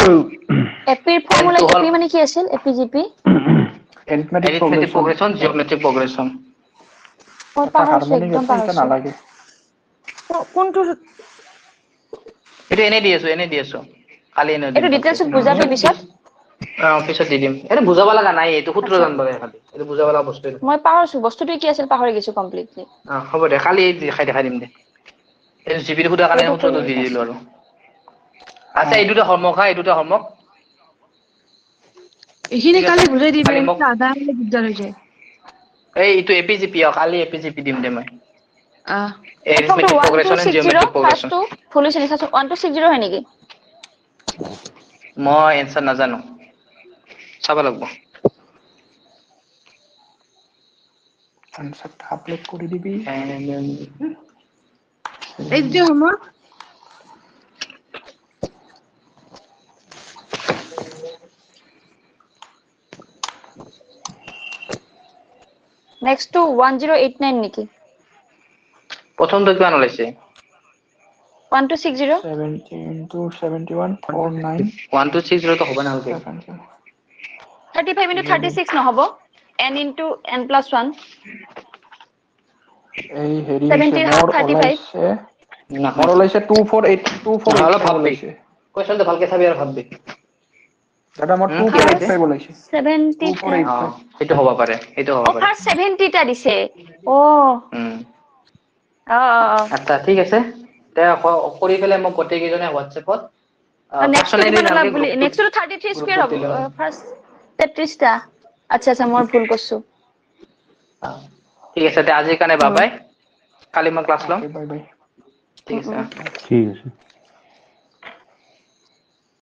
এপিৰ ফৰ্মুলা এপি মানে কি আছিল এপিজিপি arithmetic progression geometric progression harmonic এটা নালাগে কোনটো এটা এনে দি আছো খালি এনে এটো ডিটেইলছ বুজাবি পিছত পিছত দি দিম এটা বুজাব লাগা নাই এইটো সূত্র জানব লাগে খালি এটা বুজাব লাগা বস্তু মই পাহৰছো বস্তুটো কি আছিল পাহৰি গৈছো কমপ্লিটলি হ'ব দে খালি দেখাই দিম দে এই জিপিৰ খুদা কাৰণে সূত্ৰটো দি দিলো আৰু আচ্ছা এই দুটা হোমৱৰ্ক এইখিনি কালি বুজাই দিবি আধা দিগদাৰ হৈ যায় এইটো এপিজিপি কালি এপিজিপি দিম দে মই arithmetic progression and geometric progression ফুল হৈছে নিছা 1260 হয় নেকি মই এনসার নাজানো চাবা লাগব আনসার আপলোড কৰি দিবি এই যে হোমৱৰ্ক নেক্সট টু 1089 নেকি প্রথমটো কিমান ওলাইছে 1260 17 to 71 49 1260 তো হবে না ওকে 35 into 36 নহব n into n plus 1 এই হেৰি 70 half 35 মোৰ ওলাইছে 248 অলপ ভাববি কোৱেশ্চনটো ভালকে চাবি আৰু ভাববি দাদা মোৰ 248 ওলাইছে 70 এইটো হ'ব পাৰে ফাৰ্স্ট 70 টা দিছে আচ্ছা ঠিক আছে তে কৰি ফেলে মোক গোটেই কেজনে হোৱাটসএপত নেক্সট 33 স্কয়াৰ হ'ব ফাৰ্স্ট 33 টা আচ্ছা মই ভুল কৰিছো ঠিক আছে তে আজিৰ কাৰণে বাই বাই কালি মই ক্লাছ লম বাই বাই ঠিক আছে ঠিক আছে